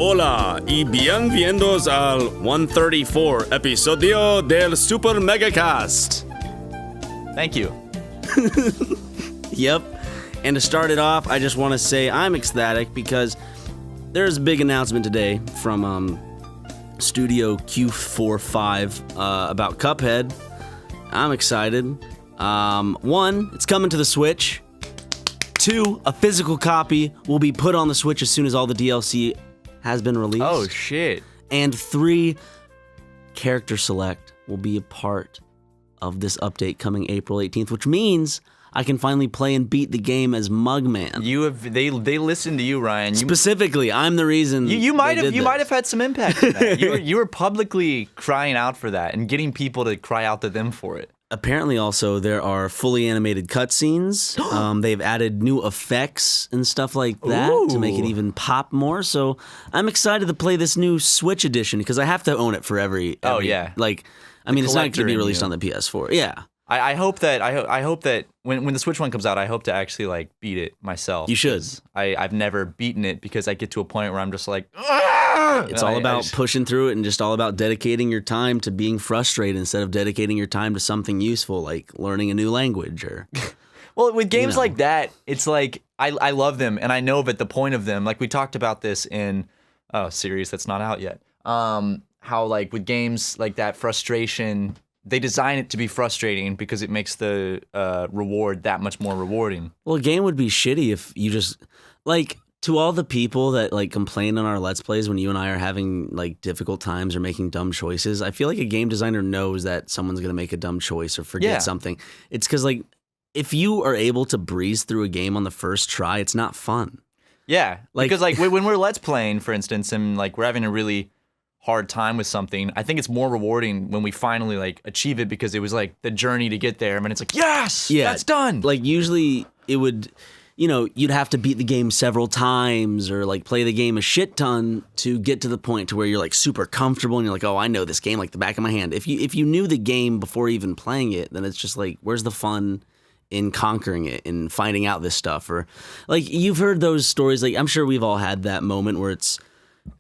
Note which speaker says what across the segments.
Speaker 1: Hola y bienvenidos al 134 episodio del SuperMegaCast.
Speaker 2: Thank you.
Speaker 3: Yep. And to start it off, I just want to say I'm ecstatic because there's a big announcement today from Studio Q45 about Cuphead. I'm excited. One, it's coming to the Switch. Two, a physical copy will be put on the Switch as soon as all the DLC has been released.
Speaker 2: Oh, shit.
Speaker 3: And three, character select will be a part of this update coming April 18th, which means I can finally play and beat the game as Mugman.
Speaker 2: They listened to you, Ryan.
Speaker 3: Specifically, I'm the reason.
Speaker 2: You might have had some impact in that. You were publicly crying out for that and getting people to cry out to them for it.
Speaker 3: Apparently, also, there are fully animated cutscenes. They've added new effects and stuff like that to make it even pop more. So I'm excited to play this new Switch edition because I have to own it for every
Speaker 2: oh, yeah.
Speaker 3: Like, I mean, it's not going to be released on the PS4. Yeah.
Speaker 2: I hope that when the Switch one comes out, I hope to actually like beat it myself.
Speaker 3: You should.
Speaker 2: I've never beaten it because I get to a point where I'm just like,
Speaker 3: it's all about pushing through it and just all about dedicating your time to being frustrated instead of dedicating your time to something useful like learning a new language or.
Speaker 2: Well, with games like that, it's like I love them and I know that the point of them, like we talked about this in a series that's not out yet. How like with games like that, frustration. They design it to be frustrating because it makes the reward that much more rewarding.
Speaker 3: Well, a game would be shitty if you just, like, to all the people that, like, complain on our Let's Plays when you and I are having, like, difficult times or making dumb choices, I feel like a game designer knows that someone's going to make a dumb choice or forget something. It's because, like, if you are able to breeze through a game on the first try, it's not fun.
Speaker 2: Yeah, because, like, when we're Let's Playing, for instance, and, like, we're having a really hard time with something, I think it's more rewarding when we finally like achieve it because it was like the journey to get there. I mean, it's like, yes, that's done.
Speaker 3: Like usually it would, you'd have to beat the game several times or like play the game a shit ton to get to the point to where you're like super comfortable and you're like, oh, I know this game like the back of my hand. If you knew the game before even playing it, then it's just like, where's the fun in conquering it and finding out this stuff? Or like you've heard those stories. Like I'm sure we've all had that moment where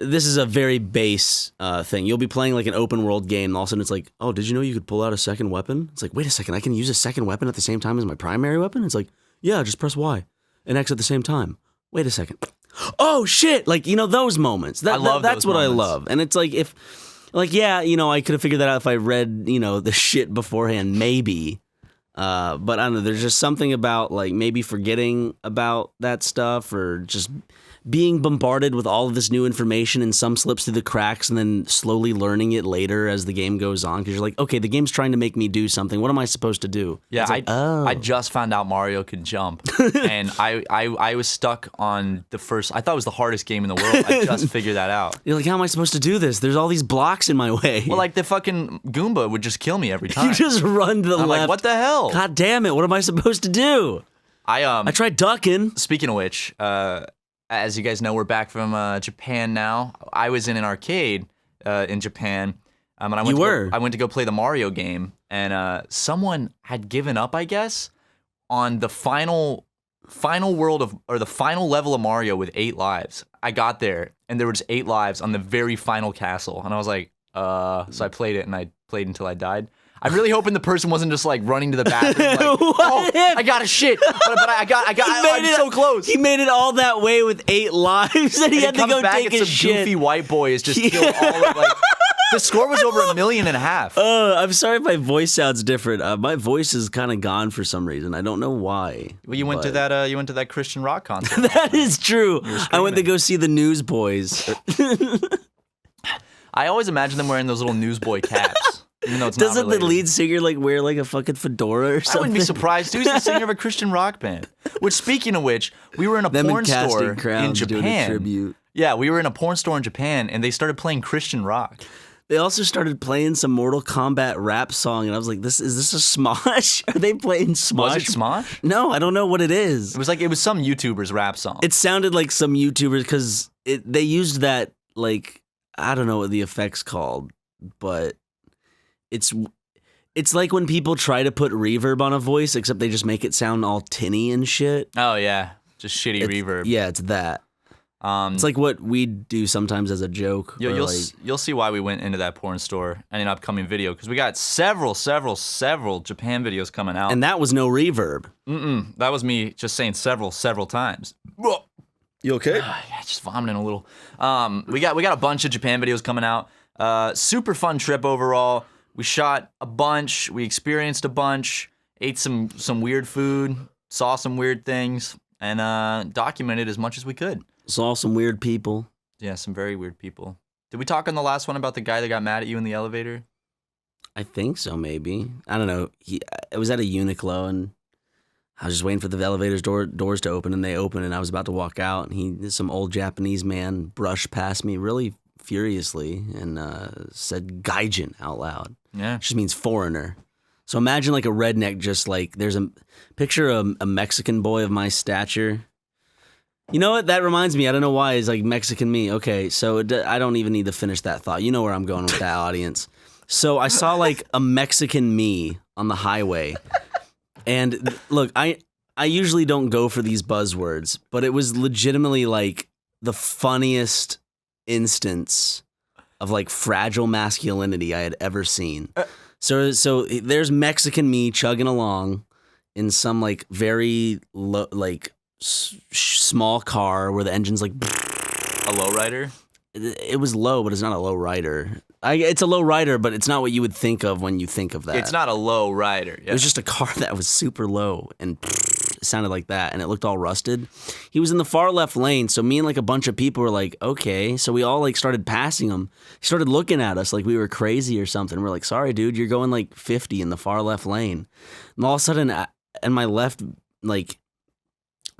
Speaker 3: this is a very base thing. You'll be playing like an open world game, and all of a sudden it's like, oh, did you know you could pull out a second weapon? It's like, wait a second, I can use a second weapon at the same time as my primary weapon? It's like, yeah, just press Y and X at the same time. Wait a second. Oh, shit. Like, those moments. That's what moments. I love. And it's like, I could have figured that out if I read, the shit beforehand, maybe. But I don't know, there's just something about like maybe forgetting about that stuff or just being bombarded with all of this new information and some slips through the cracks and then slowly learning it later as the game goes on because you're like, okay, the game's trying to make me do something. What am I supposed to do?
Speaker 2: Yeah, I just found out Mario could jump and I was stuck on the first, I thought it was the hardest game in the world. I just figured that out.
Speaker 3: You're like, how am I supposed to do this? There's all these blocks in my way.
Speaker 2: Well, like the fucking Goomba would just kill me every time.
Speaker 3: You just run to the left.
Speaker 2: Like, what the hell?
Speaker 3: God damn it, what am I supposed to do? I tried ducking.
Speaker 2: Speaking of which, as you guys know, we're back from Japan now. I was in an arcade in Japan. And I went to go play the Mario game, and someone had given up, I guess, on the final the final level of Mario with 8 lives. I got there, and there were just 8 lives on the very final castle, and I was like, so I played it, and I played until I died. I'm really hoping the person wasn't just like running to the bathroom like, oh, I got a shit, but I'm so close.
Speaker 3: He made it all that way with 8 lives, and he had to go take his shit.
Speaker 2: Goofy white boy is just killed all of like. The score was over 1.5 million.
Speaker 3: I'm sorry if my voice sounds different. My voice is kind of gone for some reason. I don't know why.
Speaker 2: Well, you went to that Christian rock concert.
Speaker 3: That is true. I went to go see the Newsboys.
Speaker 2: I always imagine them wearing those little newsboy caps. Even though it's
Speaker 3: Doesn't the lead singer like wear like a fucking fedora or something?
Speaker 2: I wouldn't be surprised. Who's the singer of a Christian rock band? Which, speaking of which, we were in a porn store in Japan. Yeah, we were in a porn store in Japan, and they started playing Christian rock.
Speaker 3: They also started playing some Mortal Kombat rap song, and I was like, is this a Smosh? Are they playing Smosh?
Speaker 2: Was it Smosh?
Speaker 3: No, I don't know what it is.
Speaker 2: It was some YouTuber's rap song.
Speaker 3: It sounded like some YouTubers, because they used that, like, I don't know what the effect's called, but it's like when people try to put reverb on a voice, except they just make it sound all tinny and shit.
Speaker 2: Oh, yeah. Just shitty reverb.
Speaker 3: Yeah, it's that. It's like what we do sometimes as a joke.
Speaker 2: You'll see why we went into that porn store in an upcoming video, because we got several Japan videos coming out.
Speaker 3: And that was no reverb.
Speaker 2: That was me just saying several times.
Speaker 3: You okay?
Speaker 2: Just vomiting a little. We got a bunch of Japan videos coming out. Super fun trip overall. We shot a bunch. We experienced a bunch. Ate some weird food. Saw some weird things. And documented as much as we could.
Speaker 3: Saw some weird people.
Speaker 2: Yeah, some very weird people. Did we talk on the last one about the guy that got mad at you in the elevator?
Speaker 3: I think so, maybe. I don't know. It was at a Uniqlo, and I was just waiting for the elevator's doors to open, and they opened, and I was about to walk out, and some old Japanese man brushed past me really furiously and said gaijin out loud.
Speaker 2: Yeah.
Speaker 3: Which just means foreigner. So imagine like a redneck, just like, there's a picture of a Mexican boy of my stature. You know what? That reminds me. I don't know why. It's like Mexican me. Okay, so I don't even need to finish that thought. You know where I'm going with that, audience. So I saw like a Mexican me on the highway. And look, I usually don't go for these buzzwords, but it was legitimately like the funniest instance of like fragile masculinity I had ever seen. So there's Mexican me chugging along in some like very like small car where the engine's like
Speaker 2: a lowrider.
Speaker 3: It was low, but it's not a low rider. It's a low rider, but it's not what you would think of when you think of that.
Speaker 2: It's not a low rider. Yeah.
Speaker 3: It was just a car that was super low and it sounded like that, and it looked all rusted. He was in the far left lane, so me and like a bunch of people were like, okay. So we all like started passing him. He started looking at us like we were crazy or something. We're like, sorry, dude, you're going like 50 in the far left lane. And all of a sudden, in my left like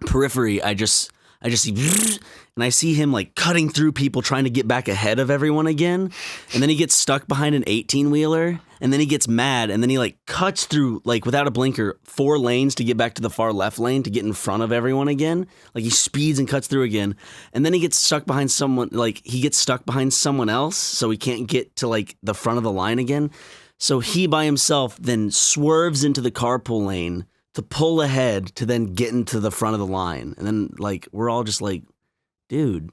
Speaker 3: periphery, I just see, and I see him like cutting through people trying to get back ahead of everyone again. And then he gets stuck behind an 18-wheeler, and then he gets mad, and then he like cuts through like without a blinker 4 lanes to get back to the far left lane to get in front of everyone again. Like he speeds and cuts through again. And then he gets stuck behind someone, like he gets stuck behind someone else, so he can't get to like the front of the line again. So he by himself then swerves into the carpool lane to pull ahead to then get into the front of the line. And then like we're all just like, dude,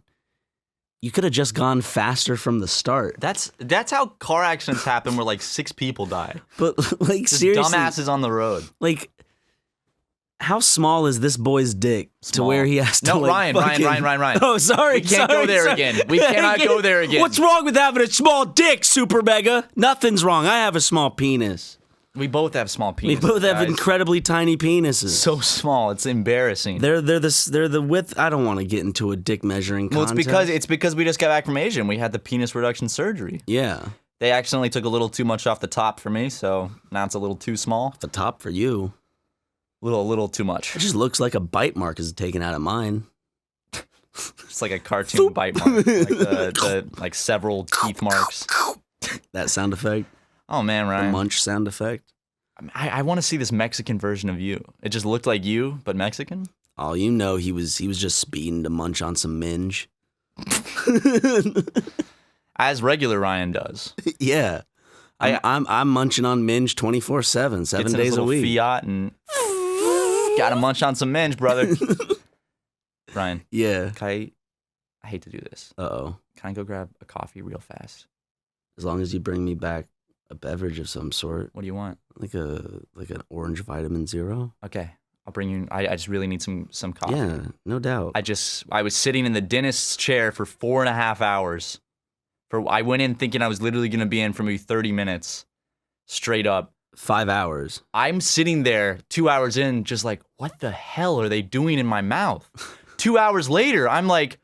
Speaker 3: you could have just gone faster from the start.
Speaker 2: That's how car accidents happen where like 6 people die.
Speaker 3: But like
Speaker 2: just
Speaker 3: seriously,
Speaker 2: dumbasses on the road.
Speaker 3: Like, how small is this boy's dick to where he has to
Speaker 2: Ryan.
Speaker 3: Oh, sorry.
Speaker 2: We can't go there again. We cannot go there again.
Speaker 3: What's wrong with having a small dick, SuperMega? Nothing's wrong. I have a small penis.
Speaker 2: We both have small penises.
Speaker 3: We both have
Speaker 2: guys.
Speaker 3: Incredibly tiny penises.
Speaker 2: So small, it's embarrassing.
Speaker 3: They're the width. I don't want to get into a dick measuring contest.
Speaker 2: Well, it's because we just got back from Asia and we had the penis reduction surgery.
Speaker 3: Yeah.
Speaker 2: They accidentally took a little too much off the top for me, so now it's a little too small.
Speaker 3: The top for you.
Speaker 2: A little too much.
Speaker 3: It just looks like a bite mark is taken out of mine.
Speaker 2: It's like a cartoon bite mark, like several teeth marks.
Speaker 3: That sound effect.
Speaker 2: Oh man, Ryan.
Speaker 3: The munch sound effect.
Speaker 2: I want to see this Mexican version of you. It just looked like you, but Mexican.
Speaker 3: Oh, you know he was just speeding to munch on some minge.
Speaker 2: As regular Ryan does.
Speaker 3: Yeah. I'm munching on minge 24/7, 7 days a week.
Speaker 2: Fiat and gotta munch on some minge, brother. Ryan.
Speaker 3: Yeah.
Speaker 2: I hate to do this.
Speaker 3: Uh-oh.
Speaker 2: Can I go grab a coffee real fast?
Speaker 3: As long as you bring me back a beverage of some sort.
Speaker 2: What do you want?
Speaker 3: Like an orange vitamin zero.
Speaker 2: Okay. I'll bring you. I just really need some coffee.
Speaker 3: Yeah, no doubt.
Speaker 2: I was sitting in the dentist's chair for 4.5 hours. I went in thinking I was literally going to be in for maybe 30 minutes, straight up.
Speaker 3: 5 hours.
Speaker 2: I'm sitting there 2 hours in, just like, what the hell are they doing in my mouth? 2 hours later, I'm like,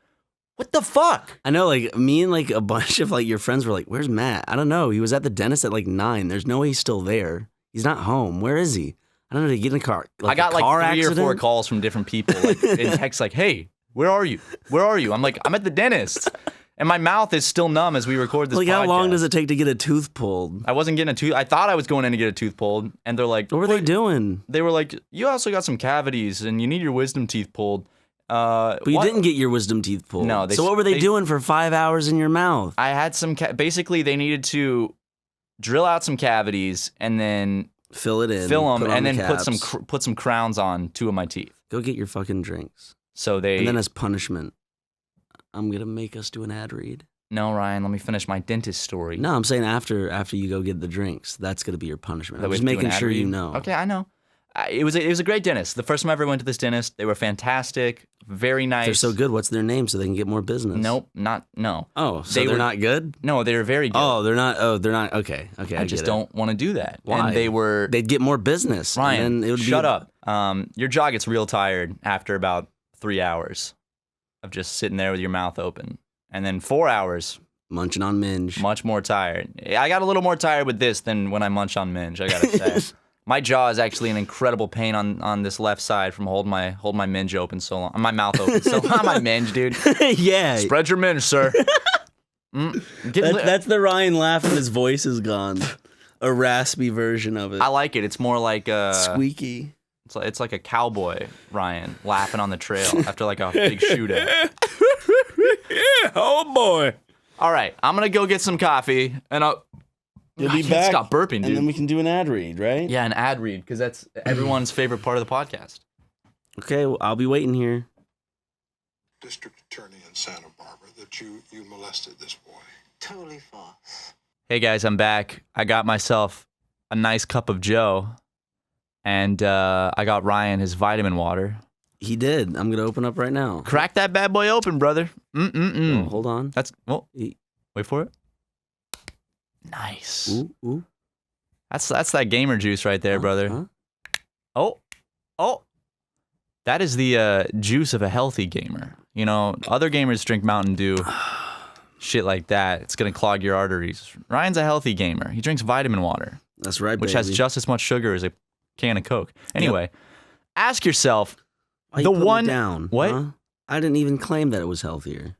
Speaker 2: what the fuck?
Speaker 3: I know, like, me and, like, a bunch of, like, your friends were like, where's Matt? I don't know. He was at the dentist at, like, 9. There's no way he's still there. He's not home. Where is he? I don't know. Did he get in a car? Like,
Speaker 2: I got,
Speaker 3: a car
Speaker 2: like, 3
Speaker 3: accident?
Speaker 2: or 4 calls from different people, like, in text, like, hey, where are you? Where are you? I'm like, I'm at the dentist. And my mouth is still numb as we record this podcast.
Speaker 3: How long does it take to get a tooth pulled?
Speaker 2: I wasn't getting a tooth. I thought I was going in to get a tooth pulled. And they're like,
Speaker 3: what were they doing?
Speaker 2: They were like, you also got some cavities and you need your wisdom teeth pulled.
Speaker 3: But you didn't get your wisdom teeth pulled.
Speaker 2: No.
Speaker 3: So what were they doing for 5 hours in your mouth?
Speaker 2: I had some, basically they needed to drill out some cavities and then
Speaker 3: fill them,
Speaker 2: and then put some crowns on 2 of my teeth.
Speaker 3: Go get your fucking drinks.
Speaker 2: So they,
Speaker 3: and then as punishment, I'm going to make us do an ad read.
Speaker 2: No, Ryan, let me finish my dentist story.
Speaker 3: No, I'm saying after you go get the drinks. That's going to be your punishment.
Speaker 2: That
Speaker 3: I'm just making sure you know.
Speaker 2: Okay, I know. It was a great dentist. The first time I ever went to this dentist, they were fantastic, very nice.
Speaker 3: They're so good. What's their name so they can get more business?
Speaker 2: Nope, no.
Speaker 3: Oh, so they're not good?
Speaker 2: No, they were very good.
Speaker 3: Oh, they're not. Okay.
Speaker 2: I just don't want to do that.
Speaker 3: Why?
Speaker 2: And
Speaker 3: they'd get more business.
Speaker 2: Ryan,
Speaker 3: and then it would
Speaker 2: shut up. Your jaw gets real tired after about 3 hours of just sitting there with your mouth open. And then 4 hours.
Speaker 3: Munching on minge.
Speaker 2: Much more tired. I got a little more tired with this than when I munch on minge, I gotta say. My jaw is actually in incredible pain on this left side from holding my minge open so long. My mouth open so long. My minge, dude.
Speaker 3: Yeah.
Speaker 2: Spread your minge, sir.
Speaker 3: That's the Ryan laugh and his voice is gone. A raspy version of it.
Speaker 2: I like it. It's more like
Speaker 3: squeaky.
Speaker 2: It's like a cowboy Ryan laughing on the trail after like a big shootout.
Speaker 1: Oh boy.
Speaker 2: All right, I'm gonna go get some coffee and
Speaker 3: You'll be
Speaker 2: I can't
Speaker 3: back.
Speaker 2: Stop burping, dude.
Speaker 3: And then we can do an ad read, right?
Speaker 2: Yeah, an ad read, because that's everyone's favorite part of the podcast.
Speaker 3: Okay, well, I'll be waiting here.
Speaker 4: District Attorney in Santa Barbara that you molested this boy.
Speaker 5: Totally false.
Speaker 2: Hey guys, I'm back. I got myself a nice cup of Joe, and I got Ryan his vitamin water.
Speaker 3: He did. I'm gonna open up right now.
Speaker 2: Crack that bad boy open, brother.
Speaker 3: Oh, hold on.
Speaker 2: Wait for it. Nice.
Speaker 3: Ooh.
Speaker 2: That's that gamer juice right there, brother.
Speaker 3: Huh?
Speaker 2: Oh. That is the juice of a healthy gamer. You know, other gamers drink Mountain Dew, shit like that. It's gonna clog your arteries. Ryan's a healthy gamer. He drinks vitamin water.
Speaker 3: That's right,
Speaker 2: which has just as much sugar as a can of Coke. Anyway, Ask yourself.
Speaker 3: Why
Speaker 2: the
Speaker 3: you put
Speaker 2: one
Speaker 3: me down.
Speaker 2: What?
Speaker 3: Huh? I didn't even claim that it was healthier.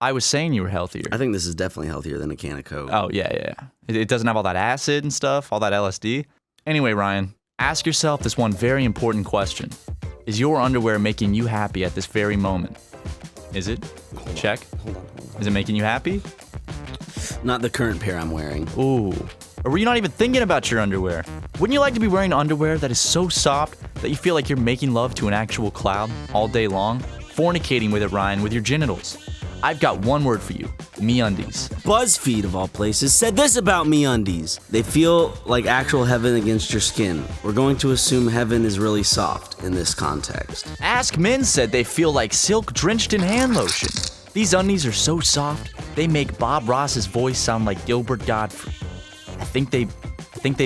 Speaker 2: I was saying you were healthier.
Speaker 3: I think this is definitely healthier than a can of Coke.
Speaker 2: Oh, yeah. It doesn't have all that acid and stuff, all that LSD. Anyway, Ryan, ask yourself this one very important question. Is your underwear making you happy at this very moment? Is it? Check.
Speaker 3: Hold on.
Speaker 2: Is it making you happy?
Speaker 3: Not the current pair I'm wearing.
Speaker 2: Ooh. Or were you not even thinking about your underwear? Wouldn't you like to be wearing underwear that is so soft that you feel like you're making love to an actual cloud all day long? Fornicating with it, Ryan, with your genitals. I've got one word for you. MeUndies.
Speaker 3: BuzzFeed, of all places, said this about MeUndies. They feel like actual heaven against your skin. We're going to assume heaven is really soft in this context.
Speaker 2: Ask Men said they feel like silk drenched in hand lotion. These undies are so soft, they make Bob Ross's voice sound like Gilbert Godfrey. I think they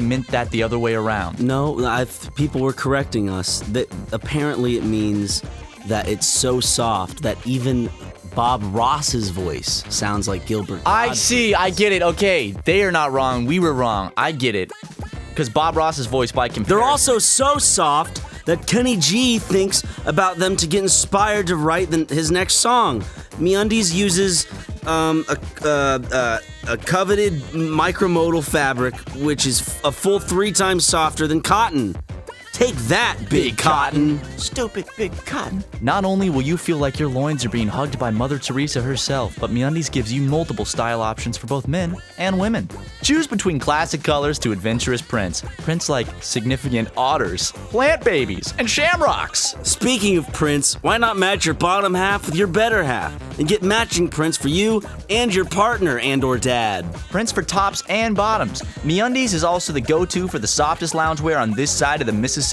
Speaker 2: meant that the other way around.
Speaker 3: No, people were correcting us. That apparently it means that it's so soft that even Bob Ross's voice sounds like Gilbert Godfrey.
Speaker 2: I see, I get it. Okay, they are not wrong. We were wrong. I get it. Because Bob Ross's voice, by comparison,
Speaker 3: they're also so soft that Kenny G thinks about them to get inspired to write his next song. MeUndies uses a coveted micromodal fabric, which is a full 3 times softer than cotton. Take that, Big Cotton.
Speaker 2: Stupid Big Cotton. Not only will you feel like your loins are being hugged by Mother Teresa herself, but MeUndies gives you multiple style options for both men and women. Choose between classic colors to adventurous prints. Prints like significant otters, plant babies, and shamrocks.
Speaker 3: Speaking of prints, why not match your bottom half with your better half and get matching prints for you and your partner and/or dad?
Speaker 2: Prints for tops and bottoms. MeUndies is also the go-to for the softest loungewear on this side of the Mississippi.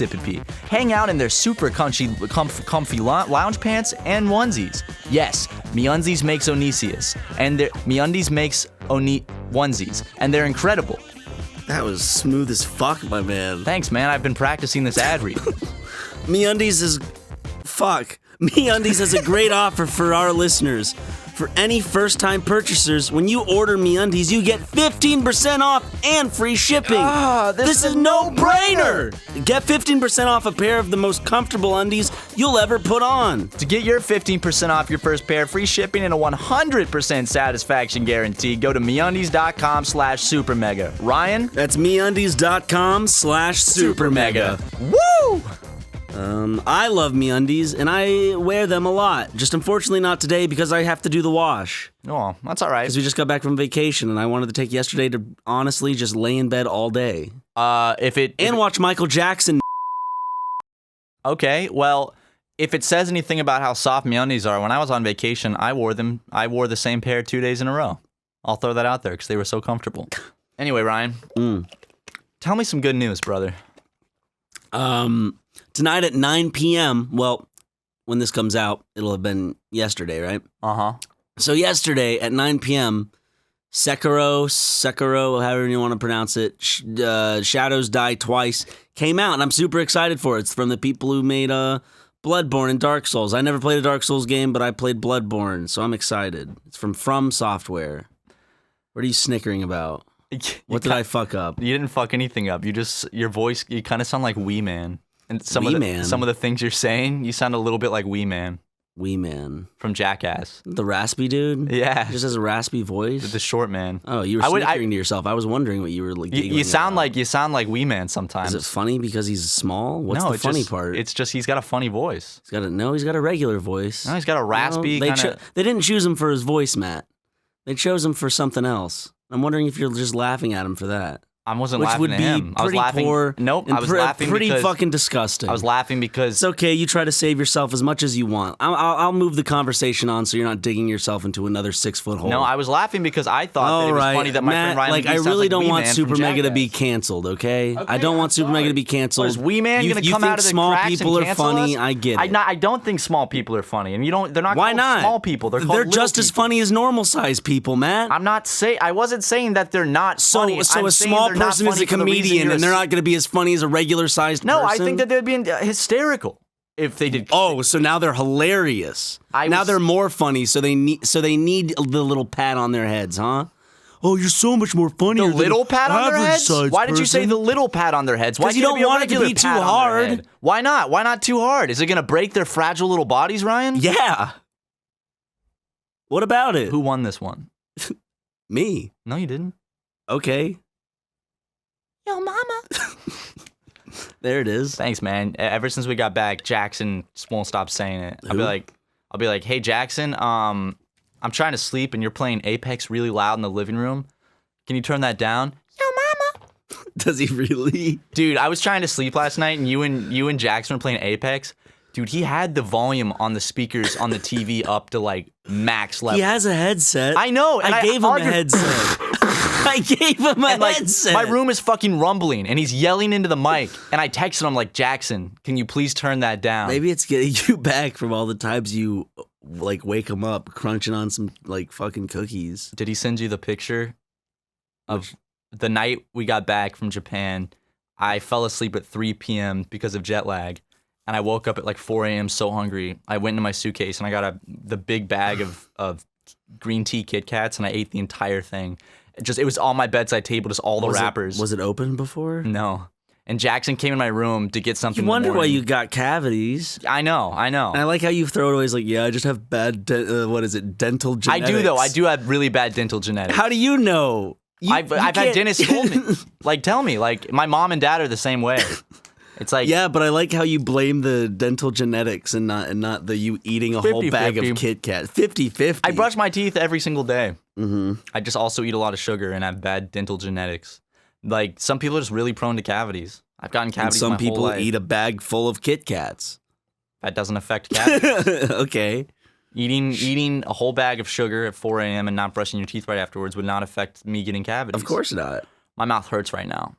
Speaker 2: Hang out in their super comfy lounge pants and onesies. Yes, MeUndies makes onesias, and MeUndies makes onesies, and they're incredible.
Speaker 3: That was smooth as fuck, my man.
Speaker 2: Thanks, man. I've been practicing this ad read.
Speaker 3: MeUndies has a great offer for our listeners. For any first-time purchasers, when you order MeUndies, you get 15% off and free shipping. This is no-brainer. Get 15% off a pair of the most comfortable undies you'll ever put on.
Speaker 2: To get your 15% off your first pair, free shipping, and a 100% satisfaction guarantee, go to MeUndies.com/SuperMega. Ryan?
Speaker 3: That's MeUndies.com/SuperMega.
Speaker 2: Woo!
Speaker 3: I love MeUndies, and I wear them a lot. Just unfortunately not today because I have to do the wash.
Speaker 2: Oh, that's all right.
Speaker 3: Because we just got back from vacation, and I wanted to take yesterday to honestly just lay in bed all day.
Speaker 2: And
Speaker 3: watch Michael Jackson.
Speaker 2: Okay, well, if it says anything about how soft MeUndies are, when I was on vacation, I wore them. I wore the same pair 2 days in a row. I'll throw that out there because they were so comfortable. Anyway, Ryan, tell me some good news, brother.
Speaker 3: Tonight at 9 p.m., well, when this comes out, it'll have been yesterday, right?
Speaker 2: Uh-huh.
Speaker 3: So yesterday at 9 p.m., Sekiro, however you want to pronounce it, Shadows Die Twice, came out, and I'm super excited for it. It's from the people who made Bloodborne and Dark Souls. I never played a Dark Souls game, but I played Bloodborne, so I'm excited. It's from Software. What are you snickering about? What did I fuck up?
Speaker 2: You didn't fuck anything up. Your voice, you kind of sound like Wee Man. And some of the things you're saying, you sound a little bit like Wee Man.
Speaker 3: Wee Man.
Speaker 2: From Jackass.
Speaker 3: The raspy dude?
Speaker 2: Yeah.
Speaker 3: He just has a raspy voice?
Speaker 2: The short man.
Speaker 3: Oh, you were snickering to yourself. I was wondering what you were like.
Speaker 2: You sound like Wee Man sometimes.
Speaker 3: Is it funny because he's small? What's the funny part?
Speaker 2: It's just he's got a funny voice.
Speaker 3: He's got a regular voice.
Speaker 2: No, he's got a raspy
Speaker 3: They didn't choose him for his voice, Matt. They chose him for something else. I'm wondering if you're just laughing at him for that.
Speaker 2: I wasn't laughing at him.
Speaker 3: I was laughing. Poor.
Speaker 2: Nope, I was laughing
Speaker 3: pretty
Speaker 2: because
Speaker 3: fucking disgusting.
Speaker 2: I was laughing because
Speaker 3: it's okay. You try to save yourself as much as you want. I'll move the conversation on so you're not digging yourself into another 6-foot hole.
Speaker 2: No, I was laughing because I thought that it was funny that my
Speaker 3: Matt,
Speaker 2: friend Ryan
Speaker 3: I really don't want
Speaker 2: SuperMega
Speaker 3: to be canceled. Okay, I don't want SuperMega to be canceled.
Speaker 2: Is Wee Man going to come out of the
Speaker 3: small
Speaker 2: cracks
Speaker 3: people
Speaker 2: and
Speaker 3: are funny?
Speaker 2: Us?
Speaker 3: I get it.
Speaker 2: I don't think small people are funny, and they're not.
Speaker 3: Why
Speaker 2: called
Speaker 3: not?
Speaker 2: Small people. They're
Speaker 3: just as funny as normal sized people, Matt.
Speaker 2: I wasn't saying that they're not funny.
Speaker 3: So a small person is a comedian, and they're not going to be as funny as a regular-sized person?
Speaker 2: No, I think that they'd be hysterical if they did.
Speaker 3: Oh, so now they're hilarious. Now they're more funny, so they need the little pat on their heads, huh? Oh, you're so much more funny.
Speaker 2: The little pat on their heads? Why did you say the little pat on their heads? Why
Speaker 3: you don't want it to be too hard.
Speaker 2: Why not? Why not too hard? Is it going to break their fragile little bodies, Ryan?
Speaker 3: Yeah. What about it?
Speaker 2: Who won this one?
Speaker 3: Me.
Speaker 2: No, you didn't.
Speaker 3: Okay.
Speaker 2: Yo, mama.
Speaker 3: There it is.
Speaker 2: Thanks, man. Ever since we got back, Jackson just won't stop saying it. I'll be like, hey, Jackson, I'm trying to sleep and you're playing Apex really loud in the living room. Can you turn that down? Yo, mama.
Speaker 3: Does he really?
Speaker 2: Dude, I was trying to sleep last night and you and Jackson were playing Apex. Dude, he had the volume on the speakers on the TV up to like max level.
Speaker 3: He has a headset.
Speaker 2: I know.
Speaker 3: And I gave him a headset. I gave him a headset.
Speaker 2: My room is fucking rumbling, and he's yelling into the mic. And I texted him like, Jackson, can you please turn that down?
Speaker 3: Maybe it's getting you back from all the times you like wake him up crunching on some like fucking cookies.
Speaker 2: Did he send you the picture of the night we got back from Japan? I fell asleep at 3 p.m. because of jet lag. And I woke up at like 4 a.m. so hungry. I went into my suitcase and I got the big bag of green tea Kit Kats and I ate the entire thing. It was on my bedside table, just all the wrappers.
Speaker 3: Was it open before?
Speaker 2: No. And Jackson came in my room to get something.
Speaker 3: You wonder why you got cavities.
Speaker 2: I know. And
Speaker 3: I like how you throw it away. It's like, yeah, I just have bad, dental genetics.
Speaker 2: I do, though. I do have really bad dental genetics.
Speaker 3: How do you know?
Speaker 2: I've had dentists told me. Like, tell me. Like, my mom and dad are the same way. It's like,
Speaker 3: yeah, but I like how you blame the dental genetics and not the you eating a whole bag of Kit Kat. 50-50.
Speaker 2: I brush my teeth every single day.
Speaker 3: Mm-hmm.
Speaker 2: I just also eat a lot of sugar and have bad dental genetics. Like, some people are just really prone to cavities. I've gotten cavities my whole life.
Speaker 3: And some people eat a bag full of Kit Kats.
Speaker 2: That doesn't affect cavities.
Speaker 3: Okay.
Speaker 2: Eating a whole bag of sugar at 4 a.m. and not brushing your teeth right afterwards would not affect me getting cavities.
Speaker 3: Of course not.
Speaker 2: My mouth hurts right now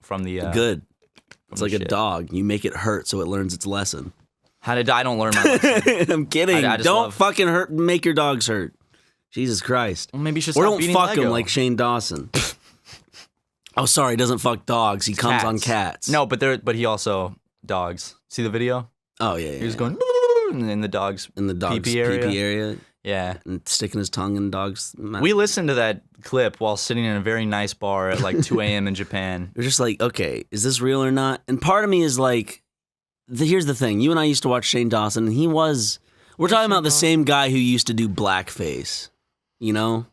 Speaker 2: from the...
Speaker 3: Good. It's like a dog. You make it hurt so it learns its lesson.
Speaker 2: I don't learn my lesson.
Speaker 3: I'm kidding. Don't fucking make your dogs hurt. Jesus Christ.
Speaker 2: Well, maybe you should
Speaker 3: or
Speaker 2: stop
Speaker 3: don't fuck
Speaker 2: Lego.
Speaker 3: him like Shane Dawson. Oh, sorry. He doesn't fuck dogs. He comes on cats.
Speaker 2: No, but he also dogs. See the video?
Speaker 3: Oh, yeah.
Speaker 2: He was going in the dog's pee-pee
Speaker 3: area.
Speaker 2: Yeah.
Speaker 3: And sticking his tongue in dog's mouth.
Speaker 2: We listened to that clip while sitting in a very nice bar at like 2 a.m. in Japan.
Speaker 3: You're just like, okay, is this real or not? And part of me is like, here's the thing. You and I used to watch Shane Dawson, and we're talking about the same guy who used to do blackface, you know?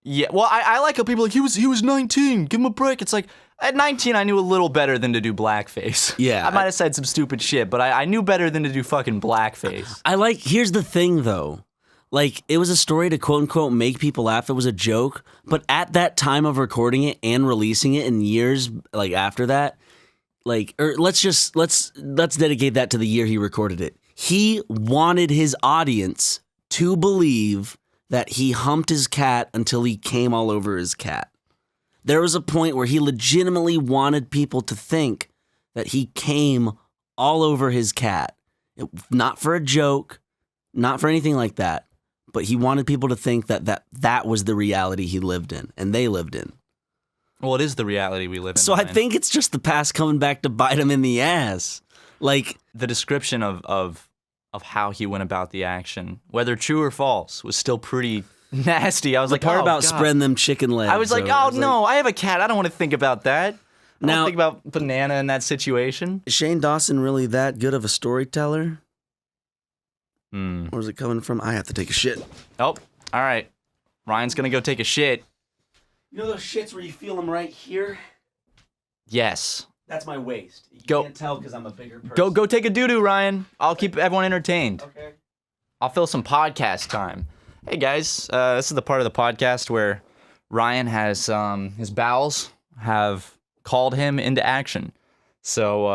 Speaker 2: Yeah, well, I like how people are like, he was 19, give him a break. It's like, at 19, I knew a little better than to do blackface.
Speaker 3: Yeah.
Speaker 2: I might have said some stupid shit, but I knew better than to do fucking blackface.
Speaker 3: Here's the thing, though. Like, it was a story to quote-unquote make people laugh. It was a joke. But at that time of recording it and releasing it in years, like, after that, like, or let's dedicate that to the year he recorded it. He wanted his audience to believe that he humped his cat until he came all over his cat. There was a point where he legitimately wanted people to think that he came all over his cat. Not for a joke, not for anything like that, but he wanted people to think that was the reality he lived in and they lived in.
Speaker 2: Well, it is the reality we live in.
Speaker 3: So I think it's just the past coming back to bite him in the ass. Like,
Speaker 2: the description of how he went about the action, whether true or false, was still pretty nasty. I was like,
Speaker 3: the part
Speaker 2: oh,
Speaker 3: about
Speaker 2: God.
Speaker 3: spreading them chicken legs.
Speaker 2: I was like, oh no, I have a cat. I don't want to think about that. I
Speaker 3: Now-
Speaker 2: don't think about Banana in that situation.
Speaker 3: Is Shane Dawson really that good of a storyteller? Where's it coming from? I have to take a shit.
Speaker 2: Oh, all right. Ryan's gonna go take a shit.
Speaker 3: You know those shits where you feel them right here?
Speaker 2: Yes.
Speaker 3: That's my waist. You
Speaker 2: Go.
Speaker 3: can't tell because I'm a bigger person.
Speaker 2: Go take a doo-doo, Ryan. I'll keep everyone entertained.
Speaker 3: Okay.
Speaker 2: I'll fill some podcast time. Hey guys, this is the part of the podcast where Ryan has his bowels have called him into action. So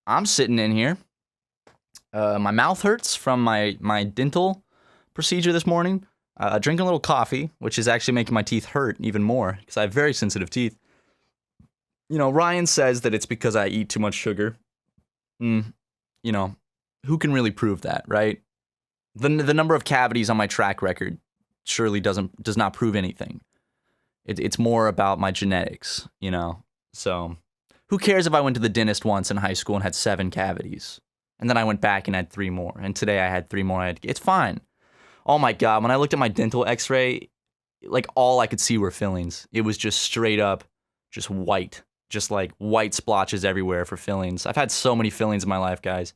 Speaker 2: I'm sitting in here. My mouth hurts from my dental procedure this morning. Drinking a little coffee, which is actually making my teeth hurt even more because I have very sensitive teeth. You know, Ryan says that it's because I eat too much sugar. You know, who can really prove that, right? The number of cavities on my track record surely does not prove anything. It's more about my genetics, you know. So, who cares if I went to the dentist once in high school and had 7 cavities, and then I went back and had 3 more, and today I had 3 more. It's fine. Oh my God, when I looked at my dental x-ray, like all I could see were fillings. It was just straight up, just white. Just like white splotches everywhere for fillings. I've had so many fillings in my life, guys.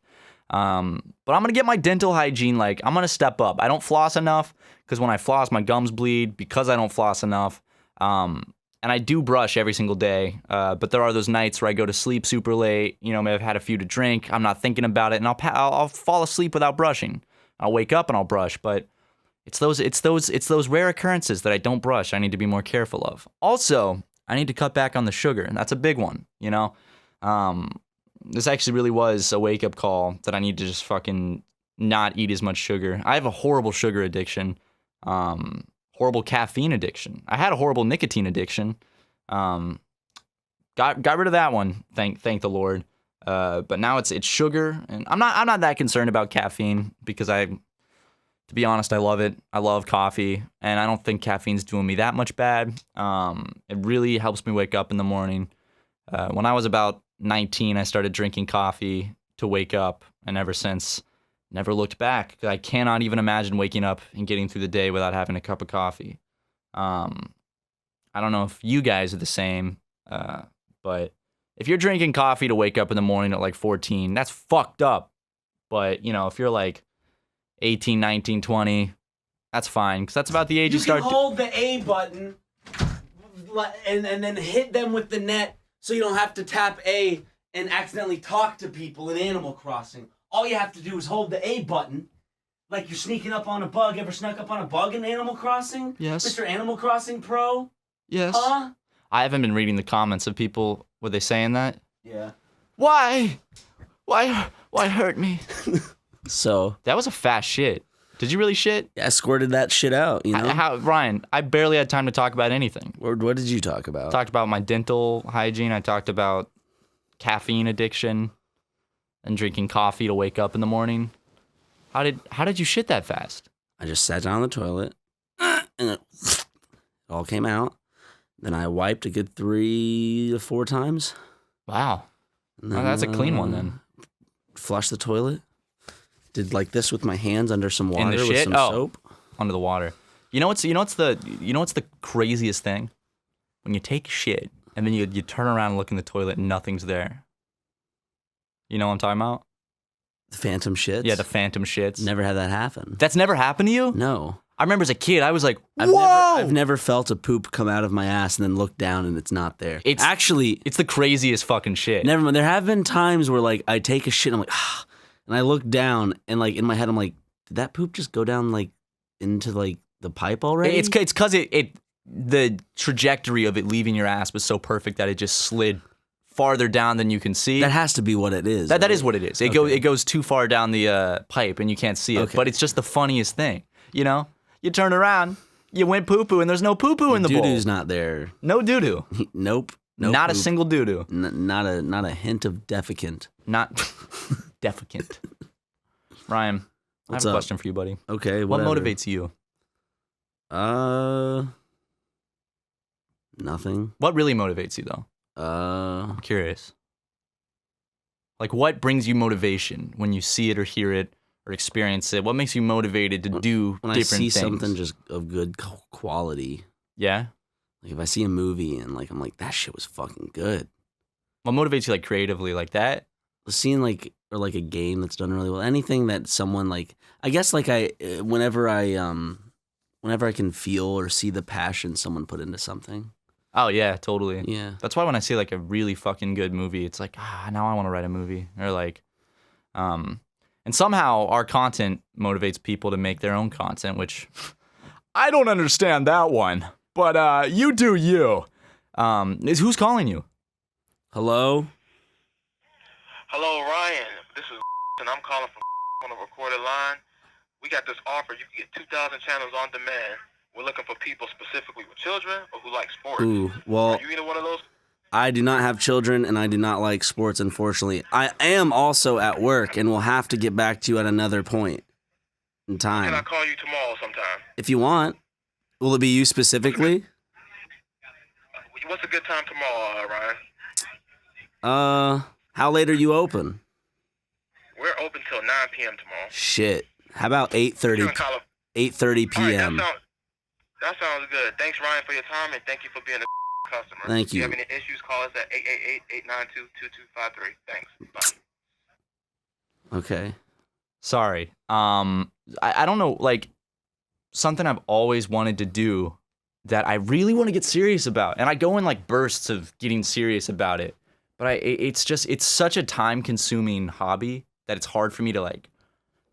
Speaker 2: But I'm going to get my dental hygiene, like, I'm going to step up. I don't floss enough, because when I floss, my gums bleed, because I don't floss enough. And I do brush every single day, but there are those nights where I go to sleep super late, you know, maybe I've had a few to drink, I'm not thinking about it, and I'll fall asleep without brushing. I'll wake up and I'll brush, but it's those rare occurrences that I don't brush I need to be more careful of. Also, I need to cut back on the sugar, and that's a big one, you know? This actually really was a wake-up call that I need to just fucking not eat as much sugar. I have a horrible sugar addiction, horrible caffeine addiction. I had a horrible nicotine addiction. Got rid of that one, thank the Lord. But now it's sugar, and I'm not that concerned about caffeine because to be honest, I love it. I love coffee, and I don't think caffeine's doing me that much bad. It really helps me wake up in the morning. When I was about 19, I started drinking coffee to wake up, and ever since, never looked back. I cannot even imagine waking up and getting through the day without having a cup of coffee. I don't know if you guys are the same, but if you're drinking coffee to wake up in the morning at like 14, that's fucked up. But, you know, if you're like 18, 19, 20, that's fine, because that's about the age you start.
Speaker 3: You can hold the A button and then hit them with the net so you don't have to tap A and accidentally talk to people in Animal Crossing. All you have to do is hold the A button like you're sneaking up on a bug. Ever snuck up on a bug in Animal Crossing?
Speaker 2: Yes.
Speaker 3: Mr. Animal Crossing Pro?
Speaker 2: Yes.
Speaker 3: Huh?
Speaker 2: I haven't been reading the comments of people. Were they saying that?
Speaker 3: Yeah.
Speaker 2: Why hurt me?
Speaker 3: So
Speaker 2: That was a fast shit. Did you really shit?
Speaker 3: I squirted that shit out, you know?
Speaker 2: Ryan, I barely had time to talk about anything.
Speaker 3: What did you talk about?
Speaker 2: Talked about my dental hygiene. I talked about caffeine addiction and drinking coffee to wake up in the morning. How did you shit that fast?
Speaker 3: I just sat down on the toilet and it all came out. Then I wiped a good 3 to 4 times.
Speaker 2: Wow.
Speaker 3: And then,
Speaker 2: That's a clean one then.
Speaker 3: Flushed the toilet. Did like this with my hands under some water
Speaker 2: In the
Speaker 3: with
Speaker 2: shit?
Speaker 3: some
Speaker 2: Oh.
Speaker 3: soap.
Speaker 2: Under the water. You know what's the craziest thing? When you take shit and then you turn around and look in the toilet and nothing's there. You know what I'm talking about?
Speaker 3: The phantom shits.
Speaker 2: Yeah, the phantom shits.
Speaker 3: Never had that happen.
Speaker 2: That's never happened to you?
Speaker 3: No.
Speaker 2: I remember as a kid, I was like,
Speaker 3: I've
Speaker 2: whoa!
Speaker 3: never felt a poop come out of my ass and then look down and it's not there.
Speaker 2: It's the craziest fucking shit.
Speaker 3: Never mind. There have been times where like I take a shit and I'm like, ah, and I look down and like in my head I'm like, did that poop just go down like into like the pipe already?
Speaker 2: It's because the trajectory of it leaving your ass was so perfect that it just slid farther down than you can see.
Speaker 3: That has to be what it is.
Speaker 2: That is what it is. It goes too far down the pipe and you can't see it.
Speaker 3: Okay.
Speaker 2: But it's just the funniest thing. You know, you turn around, you went poo poo, and there's no poo poo in the bowl.
Speaker 3: Doo-doo's not there.
Speaker 2: No doo doo.
Speaker 3: Nope.
Speaker 2: Not a single doo doo.
Speaker 3: Not a hint of defecant.
Speaker 2: Not defecant. Ryan, I have a question for you, buddy.
Speaker 3: Okay.
Speaker 2: What
Speaker 3: Whatever.
Speaker 2: motivates you?
Speaker 3: Nothing.
Speaker 2: What really motivates you though? I'm curious. Like, what brings you motivation when you see it or hear it or experience it? What makes you motivated to do
Speaker 3: when
Speaker 2: different
Speaker 3: I see
Speaker 2: things?
Speaker 3: something just of good quality.
Speaker 2: Yeah?
Speaker 3: Like if I see a movie and like I'm like that shit was fucking good.
Speaker 2: What motivates you like creatively like that?
Speaker 3: Seeing like or like a game that's done really well. Anything that someone like I guess like whenever I can feel or see the passion someone put into something.
Speaker 2: Oh yeah, totally.
Speaker 3: Yeah.
Speaker 2: That's why when I see like a really fucking good movie, it's like, now I want to write a movie. Or like, and somehow our content motivates people to make their own content, which I don't understand that one. But you do you. Who's calling you?
Speaker 3: Hello?
Speaker 6: Hello, Ryan. This is and I'm calling from on a recorded line. We got this offer. You can get 2,000 channels on demand. We're looking for people specifically with children or who like sports.
Speaker 3: Ooh, well,
Speaker 6: Are you either one of those?
Speaker 3: I do not have children and I do not like sports, unfortunately. I am also at work and will have to get back to you at another point in time.
Speaker 6: Can I call you tomorrow sometime?
Speaker 3: If you want. Will it be you specifically?
Speaker 6: What's a good time tomorrow, Ryan?
Speaker 3: How late are you open?
Speaker 6: We're open till 9 p.m. tomorrow.
Speaker 3: Shit. How about 8:30
Speaker 6: All right,
Speaker 3: p.m.?
Speaker 6: that sounds good. Thanks, Ryan, for your time, and thank you for being a customer.
Speaker 3: Thank
Speaker 6: If
Speaker 3: you.
Speaker 6: you have any issues, call us at 888-892-2253. Thanks. Bye.
Speaker 3: Okay.
Speaker 2: Sorry. I don't know, like, something I've always wanted to do that I really want to get serious about. And I go in like bursts of getting serious about it. But it's such a time-consuming hobby that it's hard for me to like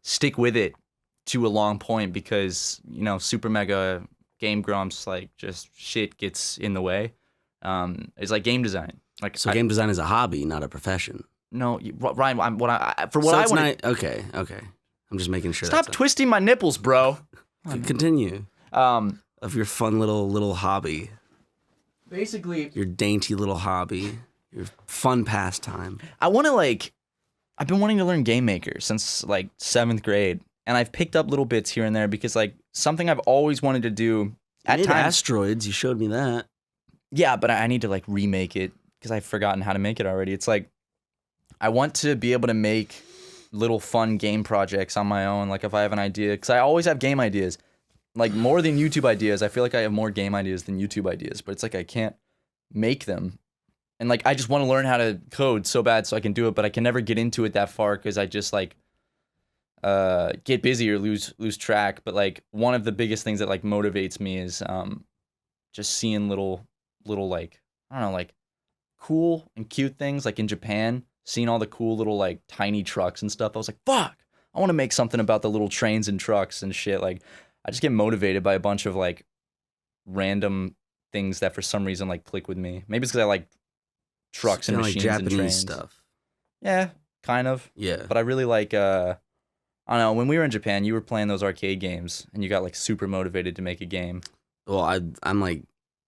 Speaker 2: stick with it to a long point because, you know, SuperMega Game Grumps, like just shit gets in the way. It's like game design. Like
Speaker 3: game design is a hobby, not a profession.
Speaker 2: No, Ryan,
Speaker 3: Okay. I'm just making sure.
Speaker 2: Stop twisting my nipples, bro.
Speaker 3: Continue. Of your fun little hobby.
Speaker 2: Basically,
Speaker 3: your dainty little hobby, your fun pastime.
Speaker 2: I've been wanting to learn Game Maker since like 7th grade, and I've picked up little bits here and there because like something I've always wanted to do. At times,
Speaker 3: asteroids, you showed me that.
Speaker 2: Yeah, but I need to like remake it because I've forgotten how to make it already. It's like I want to be able to make little fun game projects on my own. Like if I have an idea, because I always have game ideas. Like more than YouTube ideas, I feel like I have more game ideas than YouTube ideas, but it's like I can't make them. And like I just want to learn how to code so bad so I can do it, but I can never get into it that far because I just like get busy or lose track. But like one of the biggest things that like motivates me is just seeing little like, I don't know, like cool and cute things like in Japan, seeing all the cool little like tiny trucks and stuff. I was like, fuck, I want to make something about the little trains and trucks and shit. Like I just get motivated by a bunch of like random things that for some reason like click with me. Maybe it's because I like trucks and machines
Speaker 3: like Japanese
Speaker 2: and trains.
Speaker 3: Stuff.
Speaker 2: Yeah, kind of.
Speaker 3: Yeah.
Speaker 2: But I really like, I don't know, when we were in Japan, you were playing those arcade games and you got like super motivated to make a game.
Speaker 3: Well, I'm like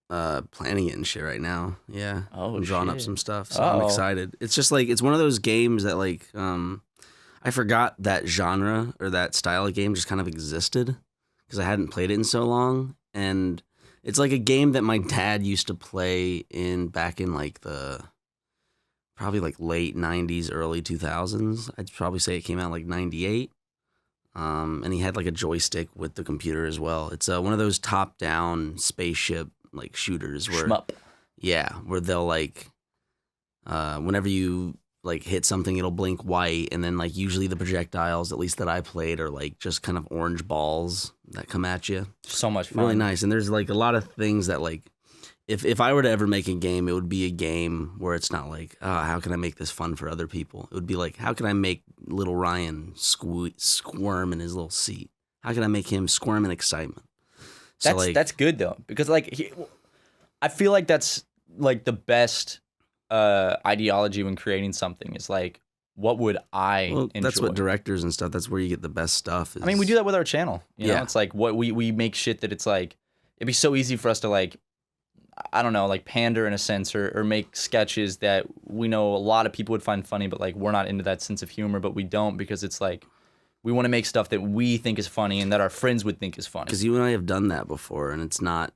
Speaker 3: planning it and shit right now. Yeah.
Speaker 2: Oh,
Speaker 3: I'm drawing up
Speaker 2: shit.
Speaker 3: some stuff, so I'm excited. It's just like, it's one of those games that like, I forgot that genre or that style of game just kind of existed because I hadn't played it in so long. And it's like a game that my dad used to play back in like the probably like late 90s, early 2000s. I'd probably say it came out like 98. And he had like a joystick with the computer as well. It's one of those top-down spaceship like shooters where
Speaker 2: Shmup.
Speaker 3: Yeah, where they'll like whenever you like hit something, it'll blink white, and then like usually the projectiles, at least that I played, are like just kind of orange balls that come at you.
Speaker 2: So much fun.
Speaker 3: Really nice. And there's like a lot of things that like if I were to ever make a game, it would be a game where it's not like, oh, how can I make this fun for other people? It would be like, how can I make little Ryan squirm in his little seat? How can I make him squirm in excitement? So
Speaker 2: That's good though, because like I feel like that's like the best ideology when creating something is like, what would I enjoy?
Speaker 3: That's what directors and stuff. That's where you get the best stuff.
Speaker 2: I mean, we do that with our channel. You know, it's like what we make shit that it's like it'd be so easy for us to like, I don't know, like pander in a sense or make sketches that we know a lot of people would find funny, but like we're not into that sense of humor, but we don't because it's like we want to make stuff that we think is funny and that our friends would think is funny.
Speaker 3: Because you and I have done that before, and it's not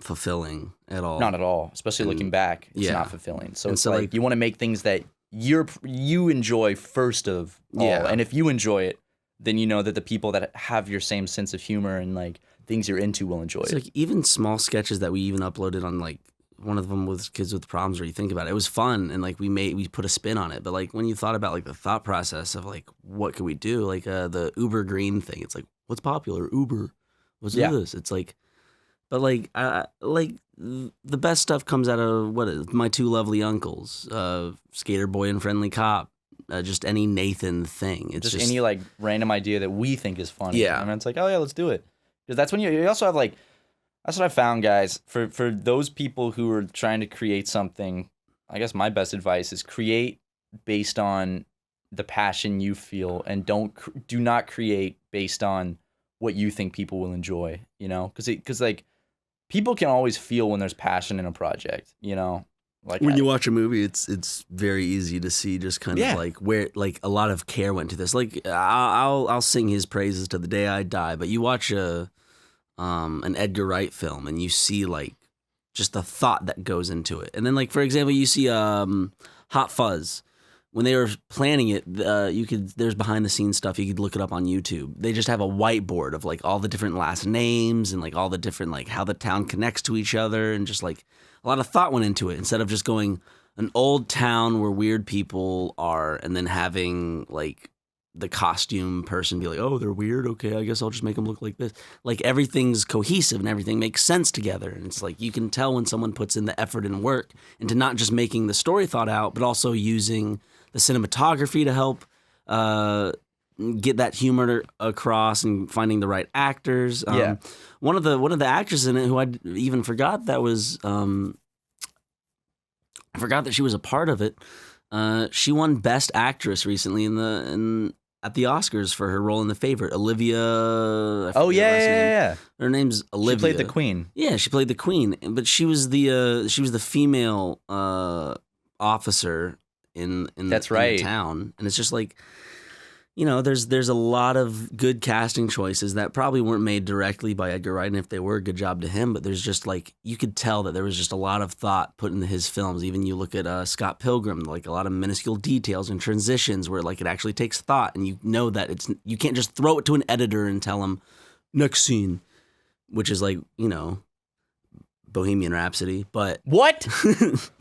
Speaker 3: fulfilling at all.
Speaker 2: Not at all, especially looking back. It's not fulfilling. So it's like you want to make things that you enjoy first of all, and if you enjoy it, then you know that the people that have your same sense of humor and like things you're into will enjoy it.
Speaker 3: Like even small sketches that we even uploaded on like one of them was Kids with Problems, where you think about it, it was fun and like we put a spin on it. But like when you thought about like the thought process of like what could we do, like the Uber Green thing, it's like what's popular? Uber, what's this? It's like, but like the best stuff comes out of My Two Lovely Uncles, Skater Boy and Friendly Cop, just any Nathan thing. It's
Speaker 2: just any like random idea that we think is funny.
Speaker 3: Yeah,
Speaker 2: I mean, it's like, oh yeah, let's do it. Because that's when you also have like, that's what I found, guys. For those people who are trying to create something, I guess my best advice is create based on the passion you feel, and do not create based on what you think people will enjoy. You know, because like people can always feel when there's passion in a project. You know, like
Speaker 3: when you watch a movie, it's very easy to see just kind of like where like a lot of care went to this. Like I'll sing his praises to the day I die, but you watch an Edgar Wright film and you see like just the thought that goes into it. And then like for example, you see Hot Fuzz. When they were planning it, there's behind the scenes stuff. You could look it up on YouTube. They just have a whiteboard of like all the different last names and like all the different like how the town connects to each other, and just like a lot of thought went into it instead of just going an old town where weird people are and then having like the costume person be like, oh, they're weird. Okay, I guess I'll just make them look like this. Like everything's cohesive and everything makes sense together. And it's like you can tell when someone puts in the effort and work into not just making the story thought out, but also using the cinematography to help get that humor across and finding the right actors. One of the actors in it who I even forgot that was I forgot that she was a part of it. She won Best Actress recently at the Oscars for her role in The Favorite, Olivia.
Speaker 2: Yeah.
Speaker 3: Her name's Olivia.
Speaker 2: She played the Queen.
Speaker 3: Yeah, she played the Queen, but she was the female officer in the town, and it's just like, you know, there's a lot of good casting choices that probably weren't made directly by Edgar Wright, and if they were, good job to him. But there's just like, you could tell that there was just a lot of thought put into his films. Even you look at Scott Pilgrim, like a lot of minuscule details and transitions where like it actually takes thought, and you know that you can't just throw it to an editor and tell him next scene, which is like, you know, Bohemian Rhapsody. But
Speaker 2: what?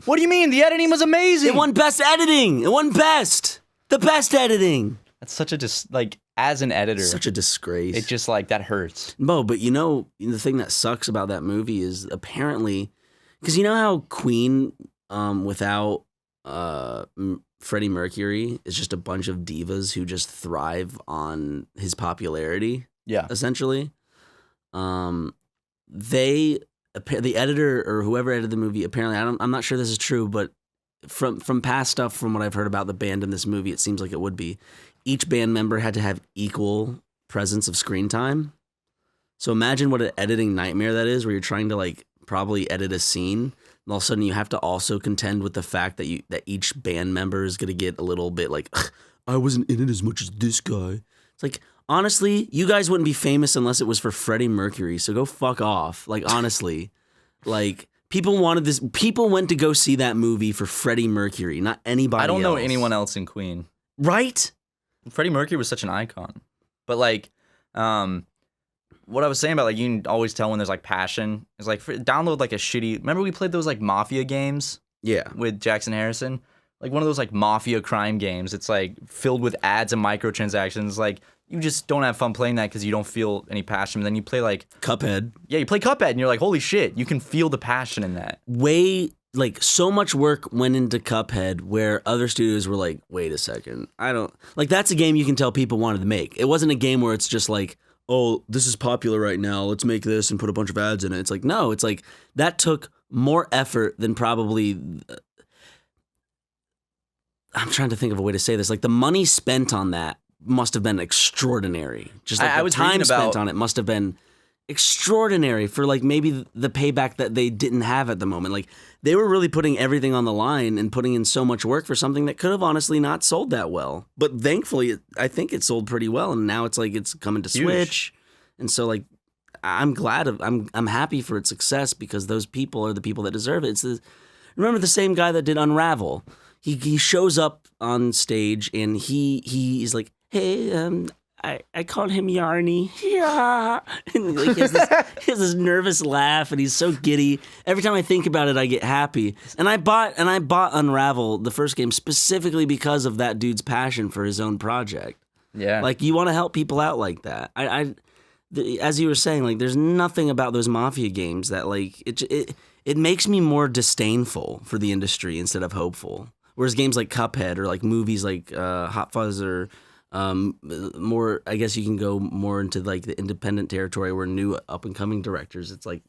Speaker 2: What do you mean? The editing was amazing.
Speaker 3: It won Best Editing. It won the best editing.
Speaker 2: That's such a as an editor,
Speaker 3: such a disgrace.
Speaker 2: It just like that hurts.
Speaker 3: No, but you know the thing that sucks about that movie is apparently, because you know how Queen without Freddie Mercury is just a bunch of divas who just thrive on his popularity.
Speaker 2: Yeah,
Speaker 3: essentially. The editor or whoever edited the movie, apparently, I'm not sure this is true, but from past stuff, from what I've heard about the band in this movie, it seems like it would be. Each band member had to have equal presence of screen time. So imagine what an editing nightmare that is, where you're trying to like probably edit a scene, and all of a sudden you have to also contend with the fact that each band member is going to get a little bit like, I wasn't in it as much as this guy. It's like, honestly, you guys wouldn't be famous unless it was for Freddie Mercury, so go fuck off. Like, honestly, like, people wanted this. People went to go see that movie for Freddie Mercury, not anybody else.
Speaker 2: I don't know anyone else in Queen.
Speaker 3: Right?
Speaker 2: Freddie Mercury was such an icon. But like, what I was saying about like, you can always tell when there's like passion. It's like, download like a shitty. Remember we played those like mafia games?
Speaker 3: Yeah.
Speaker 2: With Jackson Harrison? Like one of those like mafia crime games. It's like filled with ads and microtransactions. Like you just don't have fun playing that because you don't feel any passion. And then you play like
Speaker 3: Cuphead.
Speaker 2: Yeah, you play Cuphead and you're like, holy shit, you can feel the passion in that.
Speaker 3: Like, so much work went into Cuphead where other studios were like, wait a second, that's a game you can tell people wanted to make. It wasn't a game where it's just like, oh, this is popular right now, let's make this and put a bunch of ads in it. It's like, no, it's like, that took more effort than probably, I'm trying to think of a way to say this. Like the money spent on that must have been extraordinary. Just like the time spent on it must have been extraordinary for like maybe the payback that they didn't have at the moment. Like they were really putting everything on the line and putting in so much work for something that could have honestly not sold that well. But thankfully, I think it sold pretty well, and now it's like it's coming to Switch, and so like I'm glad I'm happy for its success because those people are the people that deserve it. Remember the same guy that did Unravel. He shows up on stage and he's like, hey, I called him Yarny. Yeah. And like, he has this nervous laugh and he's so giddy. Every time I think about it, I get happy. And I bought Unravel, the first game, specifically because of that dude's passion for his own project.
Speaker 2: Yeah.
Speaker 3: Like you want to help people out like that. As you were saying, like there's nothing about those Mafia games that like it makes me more disdainful for the industry instead of hopeful. Whereas games like Cuphead or like movies like Hot Fuzz or more, I guess you can go more into like the independent territory where new up and coming directors. It's like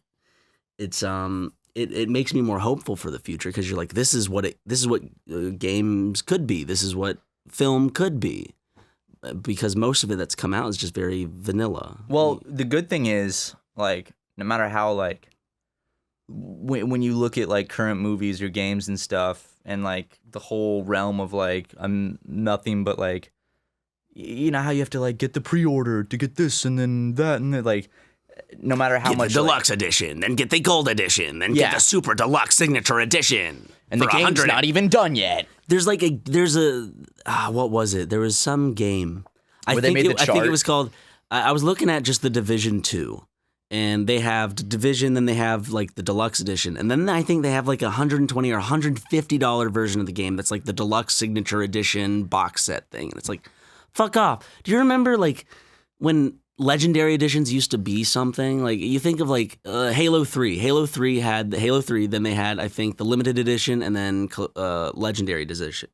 Speaker 3: it makes me more hopeful for the future because you're like this is what games could be. This is what film could be. Because most of it that's come out is just very vanilla.
Speaker 2: Well, the good thing is like no matter how like when you look at like current movies or games and stuff. And like the whole realm of like I'm nothing but like you know how you have to like get the pre-order to get this and then that and then like no matter how much
Speaker 3: the deluxe edition, then get the gold edition, then get the super deluxe signature edition.
Speaker 2: And the game's not even done yet.
Speaker 3: There's a what was it? There was some game.
Speaker 2: I think it
Speaker 3: was called I was looking at just the Division 2. And they have Division, then they have like the deluxe edition. And then I think they have like a $120 or $150 version of the game that's like the deluxe signature edition box set thing. And it's like, fuck off. Do you remember like when legendary editions used to be something? Like you think of like Halo 3. Halo 3 had the Halo 3, then they had, I think, the limited edition and then legendary edition.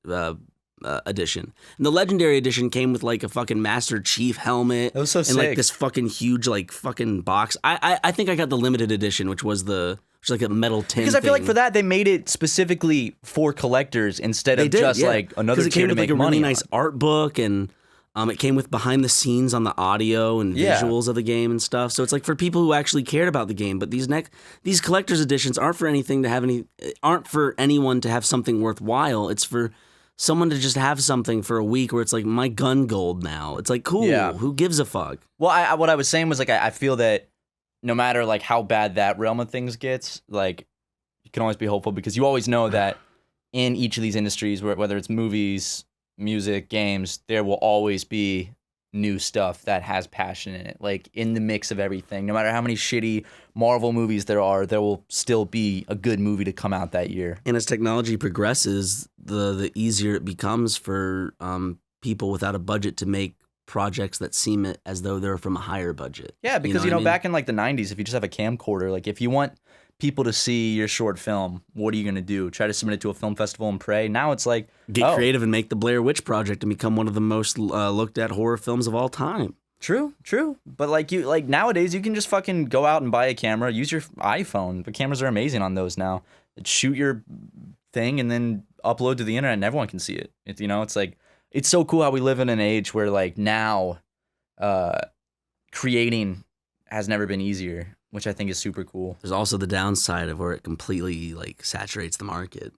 Speaker 3: And the legendary edition came with like a fucking Master Chief helmet.
Speaker 2: That was so sick.
Speaker 3: And like this fucking huge like fucking box. I think I got the limited edition, which was like a metal tin.
Speaker 2: Because I feel like for that they made it specifically for collectors instead of just like another tier to make money. Because it came with like a really nice
Speaker 3: art book and it came with behind the scenes on the audio and visuals of the game and stuff. So it's like for people who actually cared about the game. But these collector's editions aren't for anyone to have something worthwhile. It's for someone to just have something for a week where it's like my gun gold now. It's like cool. Yeah. Who gives a fuck?
Speaker 2: Well, what I was saying was like I feel that no matter like how bad that realm of things gets, like you can always be hopeful because you always know that in each of these industries, whether it's movies, music, games, there will always be new stuff that has passion in it. Like in the mix of everything, no matter how many shitty Marvel movies there will still be a good movie to come out that year.
Speaker 3: And as technology progresses, the easier it becomes for people without a budget to make projects that seem as though they're from a higher budget.
Speaker 2: Yeah, because you know back in like the 90s, if you just have a camcorder, like if you want people to see your short film, what are you going to do? Try to submit it to a film festival and pray? Now it's like
Speaker 3: get creative and make the Blair Witch Project and become one of the most looked at horror films of all time.
Speaker 2: True. But like nowadays you can just fucking go out and buy a camera, use your iPhone. The cameras are amazing on those now. Shoot your thing and then upload to the internet and everyone can see it. It's like it's so cool how we live in an age where like now creating has never been easier, which I think is super cool.
Speaker 3: There's also the downside of where it completely like saturates the market.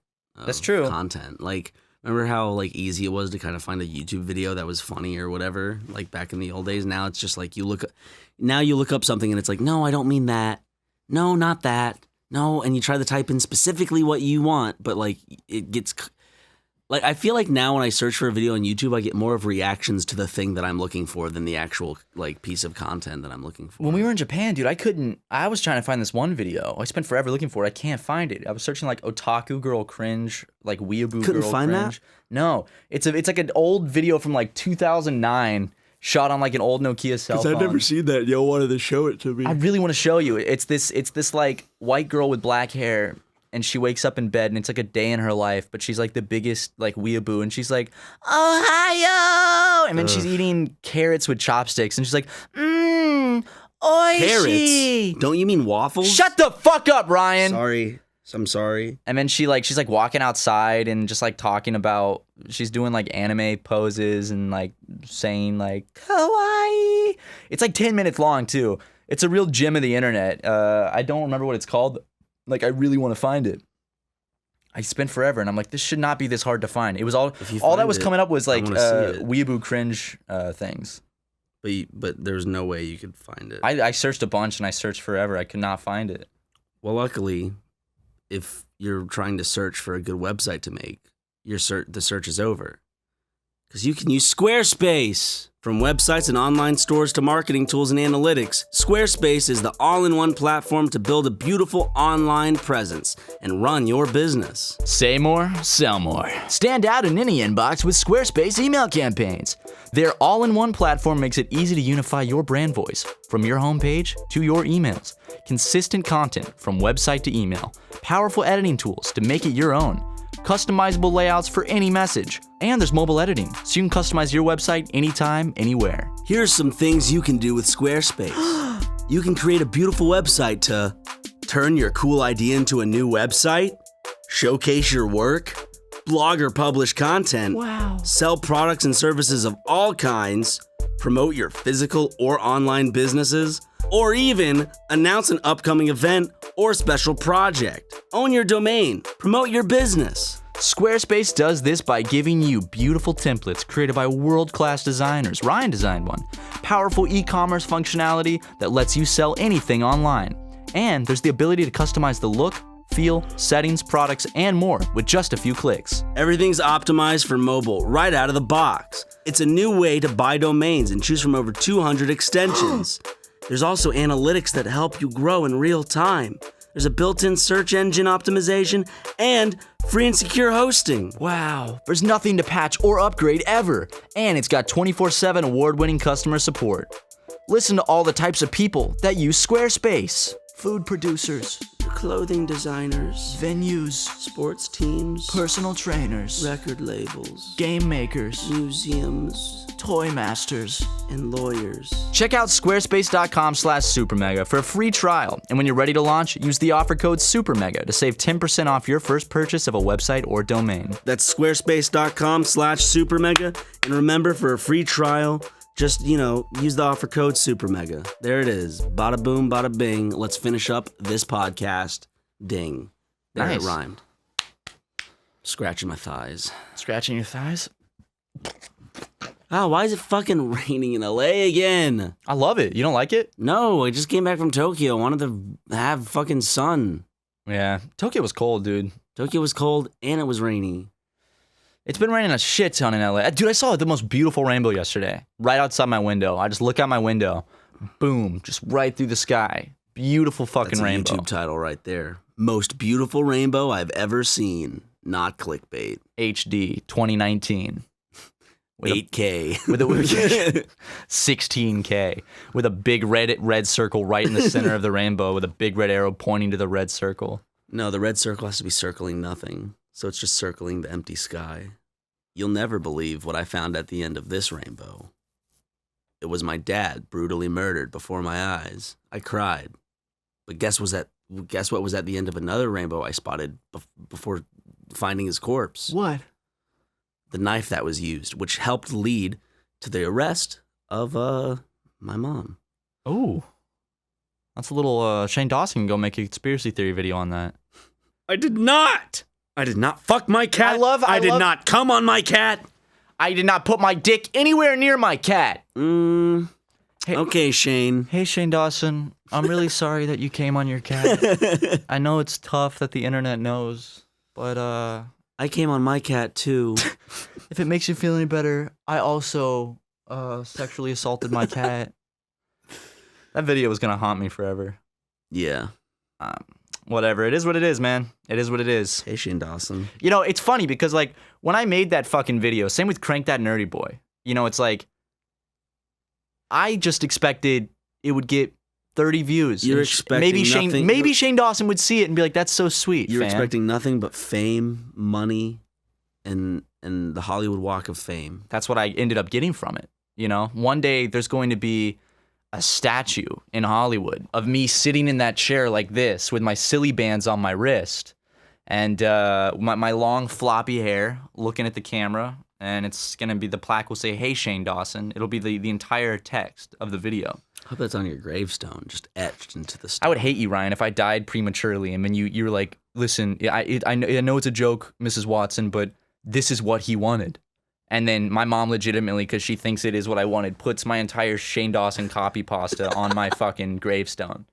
Speaker 2: That's true.
Speaker 3: Content. Like remember how like easy it was to kind of find a YouTube video that was funny or whatever, like back in the old days. Now it's just like you look up something and it's like, no, I don't mean that. No, not that. No, and you try to type in specifically what you want, but like it gets like I feel like now when I search for a video on YouTube, I get more of reactions to the thing that I'm looking for than the actual like piece of content that I'm looking for.
Speaker 2: When we were in Japan, dude, I was trying to find this one video. I spent forever looking for it. I can't find it. I was searching like otaku girl cringe, like weeaboo
Speaker 3: Couldn't
Speaker 2: girl
Speaker 3: find
Speaker 2: cringe.
Speaker 3: That?
Speaker 2: No, it's like an old video from like 2009. Shot on like an old Nokia cell phone.
Speaker 3: I've never seen that. Yo wanted to show it to me.
Speaker 2: I really want to show you. It's this like white girl with black hair, and she wakes up in bed, and it's like a day in her life, but she's like the biggest like weeaboo, and she's like, Ohio! And then she's eating carrots with chopsticks, and she's like, oishi!
Speaker 3: Carrots? Don't you mean waffles?
Speaker 2: Shut the fuck up, Ryan!
Speaker 3: Sorry. I'm sorry.
Speaker 2: And then she's like walking outside and just like talking about, she's doing like anime poses and like saying like kawaii. It's like 10 minutes long too. It's a real gem of the internet. I don't remember what it's called. Like I really want to find it. I spent forever and I'm like, this should not be this hard to find. It was all that was coming up was like weeaboo cringe things.
Speaker 3: But there's no way you could find it.
Speaker 2: I searched a bunch and I searched forever. I could not find it.
Speaker 3: Well, luckily, if you're trying to search for a good website to make, the search is over. Because you can use Squarespace. From websites and online stores to marketing tools and analytics, Squarespace is the all-in-one platform to build a beautiful online presence and run your business.
Speaker 2: Say more, sell more. Stand out in any inbox with Squarespace email campaigns. Their all-in-one platform makes it easy to unify your brand voice, from your homepage to your emails. Consistent content from website to email. Powerful editing tools to make it your own. Customizable layouts for any message. And there's mobile editing, so you can customize your website anytime, anywhere.
Speaker 3: Here's some things you can do with Squarespace. You can create a beautiful website to turn your cool idea into a new website, showcase your work, blog or publish content, sell products and services of all kinds, promote your physical or online businesses, or even announce an upcoming event or special project. Own your domain, promote your business.
Speaker 2: Squarespace does this by giving you beautiful templates created by world-class designers. Ryan designed one. Powerful e-commerce functionality that lets you sell anything online. And there's the ability to customize the look, feel, settings, products, and more with just a few clicks.
Speaker 3: Everything's optimized for mobile right out of the box. It's a new way to buy domains and choose from over 200 extensions. There's also analytics that help you grow in real time. There's a built-in search engine optimization and free and secure hosting.
Speaker 2: Wow, there's nothing to patch or upgrade ever. And it's got 24/7 award-winning customer support. Listen to all the types of people that use Squarespace. Food producers,
Speaker 3: Clothing designers,
Speaker 2: venues,
Speaker 3: sports teams,
Speaker 2: personal trainers,
Speaker 3: record labels,
Speaker 2: game makers,
Speaker 3: museums,
Speaker 2: toy masters,
Speaker 3: and lawyers.
Speaker 2: Check out squarespace.com/supermega for a free trial. And when you're ready to launch, use the offer code SuperMega to save 10% off your first purchase of a website or domain.
Speaker 3: That's squarespace.com/supermega. And remember, for a free trial, just, use the offer code SuperMega. There it is. Bada boom, bada bing. Let's finish up this podcast. Ding. There
Speaker 2: Nice.
Speaker 3: It rhymed. Scratching my thighs.
Speaker 2: Scratching your thighs?
Speaker 3: Oh, why is it fucking raining in LA again?
Speaker 2: I love it. You don't like it?
Speaker 3: No, I just came back from Tokyo. I wanted to have fucking sun.
Speaker 2: Yeah. Tokyo was cold, dude.
Speaker 3: Tokyo was cold and it was rainy.
Speaker 2: It's been raining a shit ton in LA. Dude, I saw the most beautiful rainbow yesterday. Right outside my window. I just look out my window. Boom. Just right through the sky. Beautiful fucking
Speaker 3: That's a
Speaker 2: rainbow.
Speaker 3: YouTube title right there. Most beautiful rainbow I've ever seen. Not clickbait.
Speaker 2: HD 2019.
Speaker 3: 8K.
Speaker 2: With a 16K. With a big red circle right in the center of the rainbow with a big red arrow pointing to the red circle.
Speaker 3: No, the red circle has to be circling nothing. So it's just circling the empty sky. You'll never believe what I found at the end of this rainbow. It was my dad brutally murdered before my eyes. I cried. But guess what was at the end of another rainbow I spotted before finding his corpse?
Speaker 2: What?
Speaker 3: The knife that was used, which helped lead to the arrest of my mom.
Speaker 2: Oh. That's a little Shane Dawson can go make a conspiracy theory video on that.
Speaker 3: I did not fuck my cat. I did not come on my cat.
Speaker 2: I did not put my dick anywhere near my cat.
Speaker 3: Hey, okay, Shane.
Speaker 2: Hey, Shane Dawson. I'm really sorry that you came on your cat. I know it's tough that the internet knows, but
Speaker 3: I came on my cat too.
Speaker 2: If it makes you feel any better, I also sexually assaulted my cat. That video was gonna haunt me forever.
Speaker 3: Yeah.
Speaker 2: Whatever. It is what it is, man. It is what it is.
Speaker 3: Hey, Shane Dawson.
Speaker 2: It's funny because, like, when I made that fucking video, same with Crank That Nerdy Boy, it's like, I just expected it would get 30 views.
Speaker 3: You're expecting nothing.
Speaker 2: Maybe Shane Dawson would see it and be like, that's so sweet,
Speaker 3: You're
Speaker 2: fan.
Speaker 3: expecting nothing but fame, money, and the Hollywood Walk of Fame.
Speaker 2: That's what I ended up getting from it. One day there's going to be a statue in Hollywood of me sitting in that chair like this with my silly bands on my wrist and my long floppy hair looking at the camera. And it's going to be, the plaque will say, "Hey, Shane Dawson." It'll be the entire text of the video.
Speaker 3: I hope that's on your gravestone, just etched into the stone.
Speaker 2: I would hate you, Ryan, if I died prematurely and then you were like, "Listen, I know it's a joke, Mrs. Watson, but this is what he wanted." And then my mom legitimately, because she thinks it is what I wanted, puts my entire Shane Dawson copy pasta on my fucking gravestone.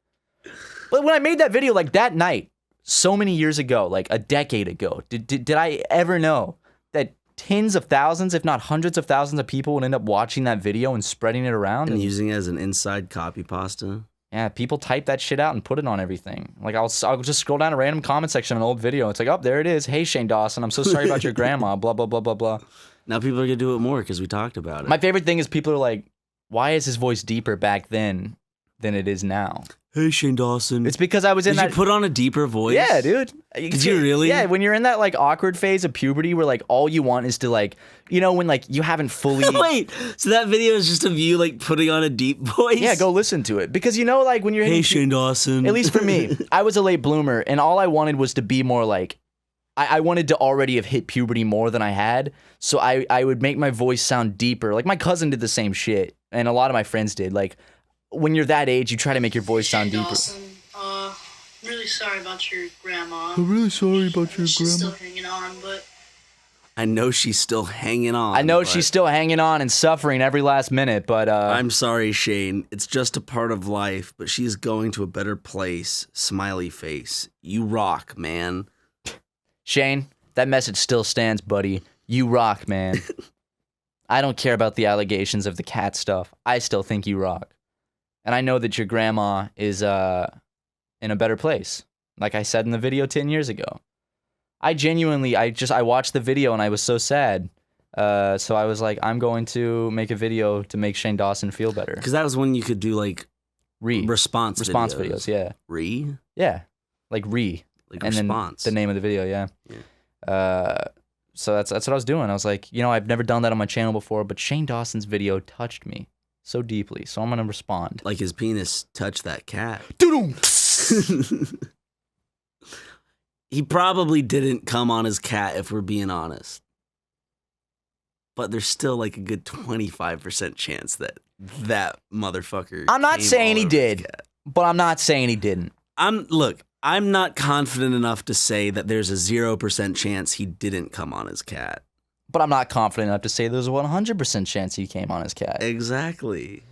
Speaker 2: But when I made that video, like that night, so many years ago, like a decade ago, did I ever know that tens of thousands, if not hundreds of thousands of people would end up watching that video and spreading it around?
Speaker 3: And using it as an inside copy pasta?
Speaker 2: Yeah, people type that shit out and put it on everything. Like I'll just scroll down a random comment section of an old video. It's like, oh, there it is. "Hey, Shane Dawson, I'm so sorry about your grandma, blah, blah, blah, blah, blah."
Speaker 3: Now people are going to do it more because we talked about it.
Speaker 2: My favorite thing is people are like, why is his voice deeper back then than it is now?
Speaker 3: "Hey, Shane Dawson."
Speaker 2: It's because I was in that...
Speaker 3: Did you put on a deeper voice?
Speaker 2: Yeah, dude.
Speaker 3: Did you really?
Speaker 2: Yeah, when you're in that like awkward phase of puberty where like all you want is to like, you know, when like you haven't fully...
Speaker 3: Wait, so that video is just of you like putting on a deep voice?
Speaker 2: Yeah, go listen to it. Because you know, like when you're...
Speaker 3: "Hey, Shane Dawson."
Speaker 2: At least for me, I was a late bloomer and all I wanted was to be more like... I wanted to already have hit puberty more than I had, so I would make my voice sound deeper. Like my cousin did the same shit, and a lot of my friends did. Like when you're that age, you try to make your voice sound deeper.
Speaker 7: Dawson, really sorry about your grandma.
Speaker 3: I'm really sorry about your
Speaker 7: She's
Speaker 3: grandma.
Speaker 7: still hanging on, but
Speaker 3: I know she's still hanging on.
Speaker 2: I know
Speaker 3: but
Speaker 2: she's still hanging on and suffering every last minute, but
Speaker 3: I'm sorry, Shane. It's just a part of life, but she's going to a better place. Smiley face. You rock, man.
Speaker 2: Shane, that message still stands, buddy. You rock, man. I don't care about the allegations of the cat stuff. I still think you rock. And I know that your grandma is in a better place. Like I said in the video 10 years ago. I watched the video and I was so sad. So I was like, I'm going to make a video to make Shane Dawson feel better.
Speaker 3: Because that was when you could do like response
Speaker 2: videos, yeah. Yeah, like
Speaker 3: Like
Speaker 2: and
Speaker 3: response.
Speaker 2: Then the name of the video, yeah. So that's what I was doing. I was like, you know, I've never done that on my channel before, but Shane Dawson's video touched me so deeply, so I'm gonna respond.
Speaker 3: Like his penis touched that cat. He probably didn't come on his cat, if we're being honest. But there's still like a good 25% chance that motherfucker.
Speaker 2: I'm not
Speaker 3: came
Speaker 2: saying
Speaker 3: all
Speaker 2: he
Speaker 3: over his
Speaker 2: did,
Speaker 3: cat.
Speaker 2: but I'm not saying he didn't.
Speaker 3: I'm not confident enough to say that there's a 0% chance he didn't come on his cat.
Speaker 2: But I'm not confident enough to say there's a 100% chance he came on his cat.
Speaker 3: Exactly.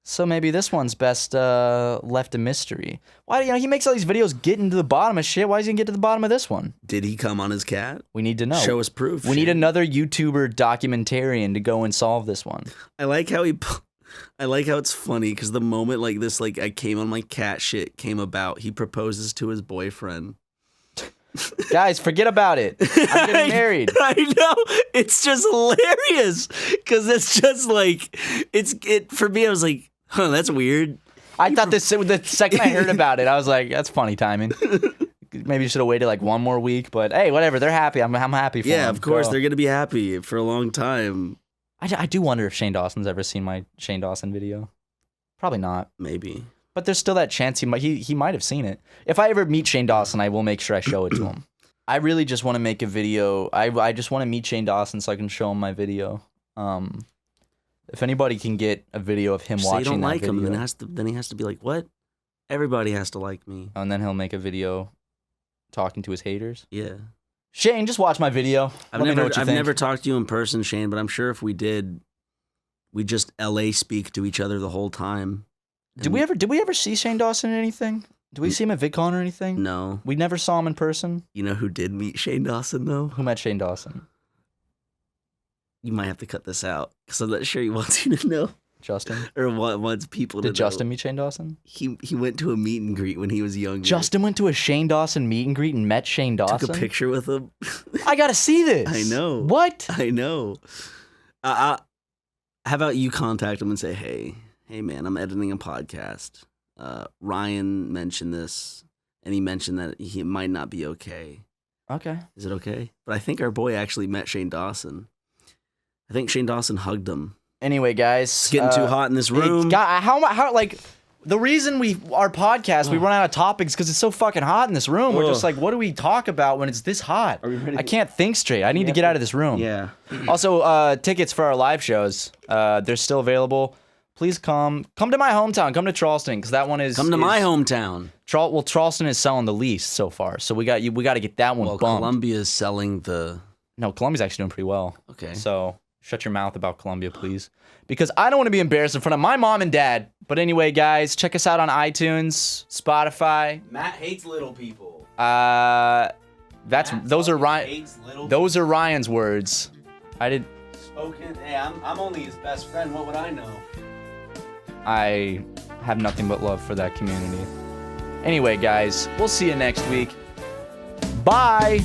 Speaker 2: So maybe this one's best left a mystery. Why, he makes all these videos getting to the bottom of shit. Why doesn't he get to the bottom of this one?
Speaker 3: Did he come on his cat?
Speaker 2: We need to know.
Speaker 3: Show us proof.
Speaker 2: We need another YouTuber documentarian to go and solve this one.
Speaker 3: I like how it's funny because the moment like this, like I came on my cat shit came about, he proposes to his boyfriend.
Speaker 2: Guys, forget about it. I'm getting married.
Speaker 3: I know. It's just hilarious because it's just like for me. I was like, huh, that's weird.
Speaker 2: I thought the second I heard about it, I was like, that's funny timing. Maybe you should have waited like one more week, but hey, whatever. They're happy. I'm happy for them.
Speaker 3: Yeah, of course they're gonna be happy for a long time.
Speaker 2: I do wonder if Shane Dawson's ever seen my Shane Dawson video. Probably not.
Speaker 3: Maybe. But
Speaker 2: there's still that chance he might have seen it. If I ever meet Shane Dawson, I will make sure I show it to him. I really just want to make a video. I just want to meet Shane Dawson so I can show him my video. If anybody can get a video of him watching
Speaker 3: you don't
Speaker 2: that
Speaker 3: like
Speaker 2: video,
Speaker 3: him, then he has to be like, what? Everybody has to like me.
Speaker 2: And then he'll make a video talking to his haters.
Speaker 3: Yeah.
Speaker 2: Shane, just watch my video.
Speaker 3: I've never talked to you in person, Shane, but I'm sure if we did, we just LA speak to each other the whole time.
Speaker 2: Did we ever see Shane Dawson in anything? Did we see him at VidCon or anything?
Speaker 3: No.
Speaker 2: We never saw him in person.
Speaker 3: You know who did meet Shane Dawson though?
Speaker 2: Who met Shane Dawson?
Speaker 3: You might have to cut this out because I'm not sure he wants you to know.
Speaker 2: Justin?
Speaker 3: Or wants people to know.
Speaker 2: Did Justin meet Shane Dawson?
Speaker 3: He went to a meet and greet when he was younger.
Speaker 2: Justin went to a Shane Dawson meet and greet and met Shane Dawson?
Speaker 3: Took a picture with him.
Speaker 2: I gotta see this.
Speaker 3: I know.
Speaker 2: What?
Speaker 3: I know. How about you contact him and say, hey man, I'm editing a podcast. Ryan mentioned this, and he mentioned that he might not be okay.
Speaker 2: Okay.
Speaker 3: Is it okay? But I think our boy actually met Shane Dawson. I think Shane Dawson hugged him.
Speaker 8: Anyway, guys,
Speaker 3: It's getting too hot in this room.
Speaker 8: How like the reason our podcast we run out of topics because it's so fucking hot in this room. We're just like, what do we talk about when it's this hot? I can't think straight. I need to get out of this room.
Speaker 3: Yeah.
Speaker 8: Also, tickets for our live shows, they're still available. Please come to my hometown. Come to Charleston because that one is.
Speaker 3: Come to my hometown.
Speaker 8: Charleston is selling the least so far, so we got to get that one bumped.
Speaker 3: Columbia's selling the.
Speaker 8: No, Columbia's actually doing pretty well.
Speaker 3: Okay.
Speaker 8: So shut your mouth about Columbia, please. Because I don't want to be embarrassed in front of my mom and dad. But anyway, guys, check us out on iTunes, Spotify.
Speaker 3: Matt hates little people.
Speaker 8: Those are Ryan's words. I did.
Speaker 3: Spoken. Hey, I'm only his best friend. What would I know?
Speaker 8: I have nothing but love for that community. Anyway, guys, we'll see you next week. Bye.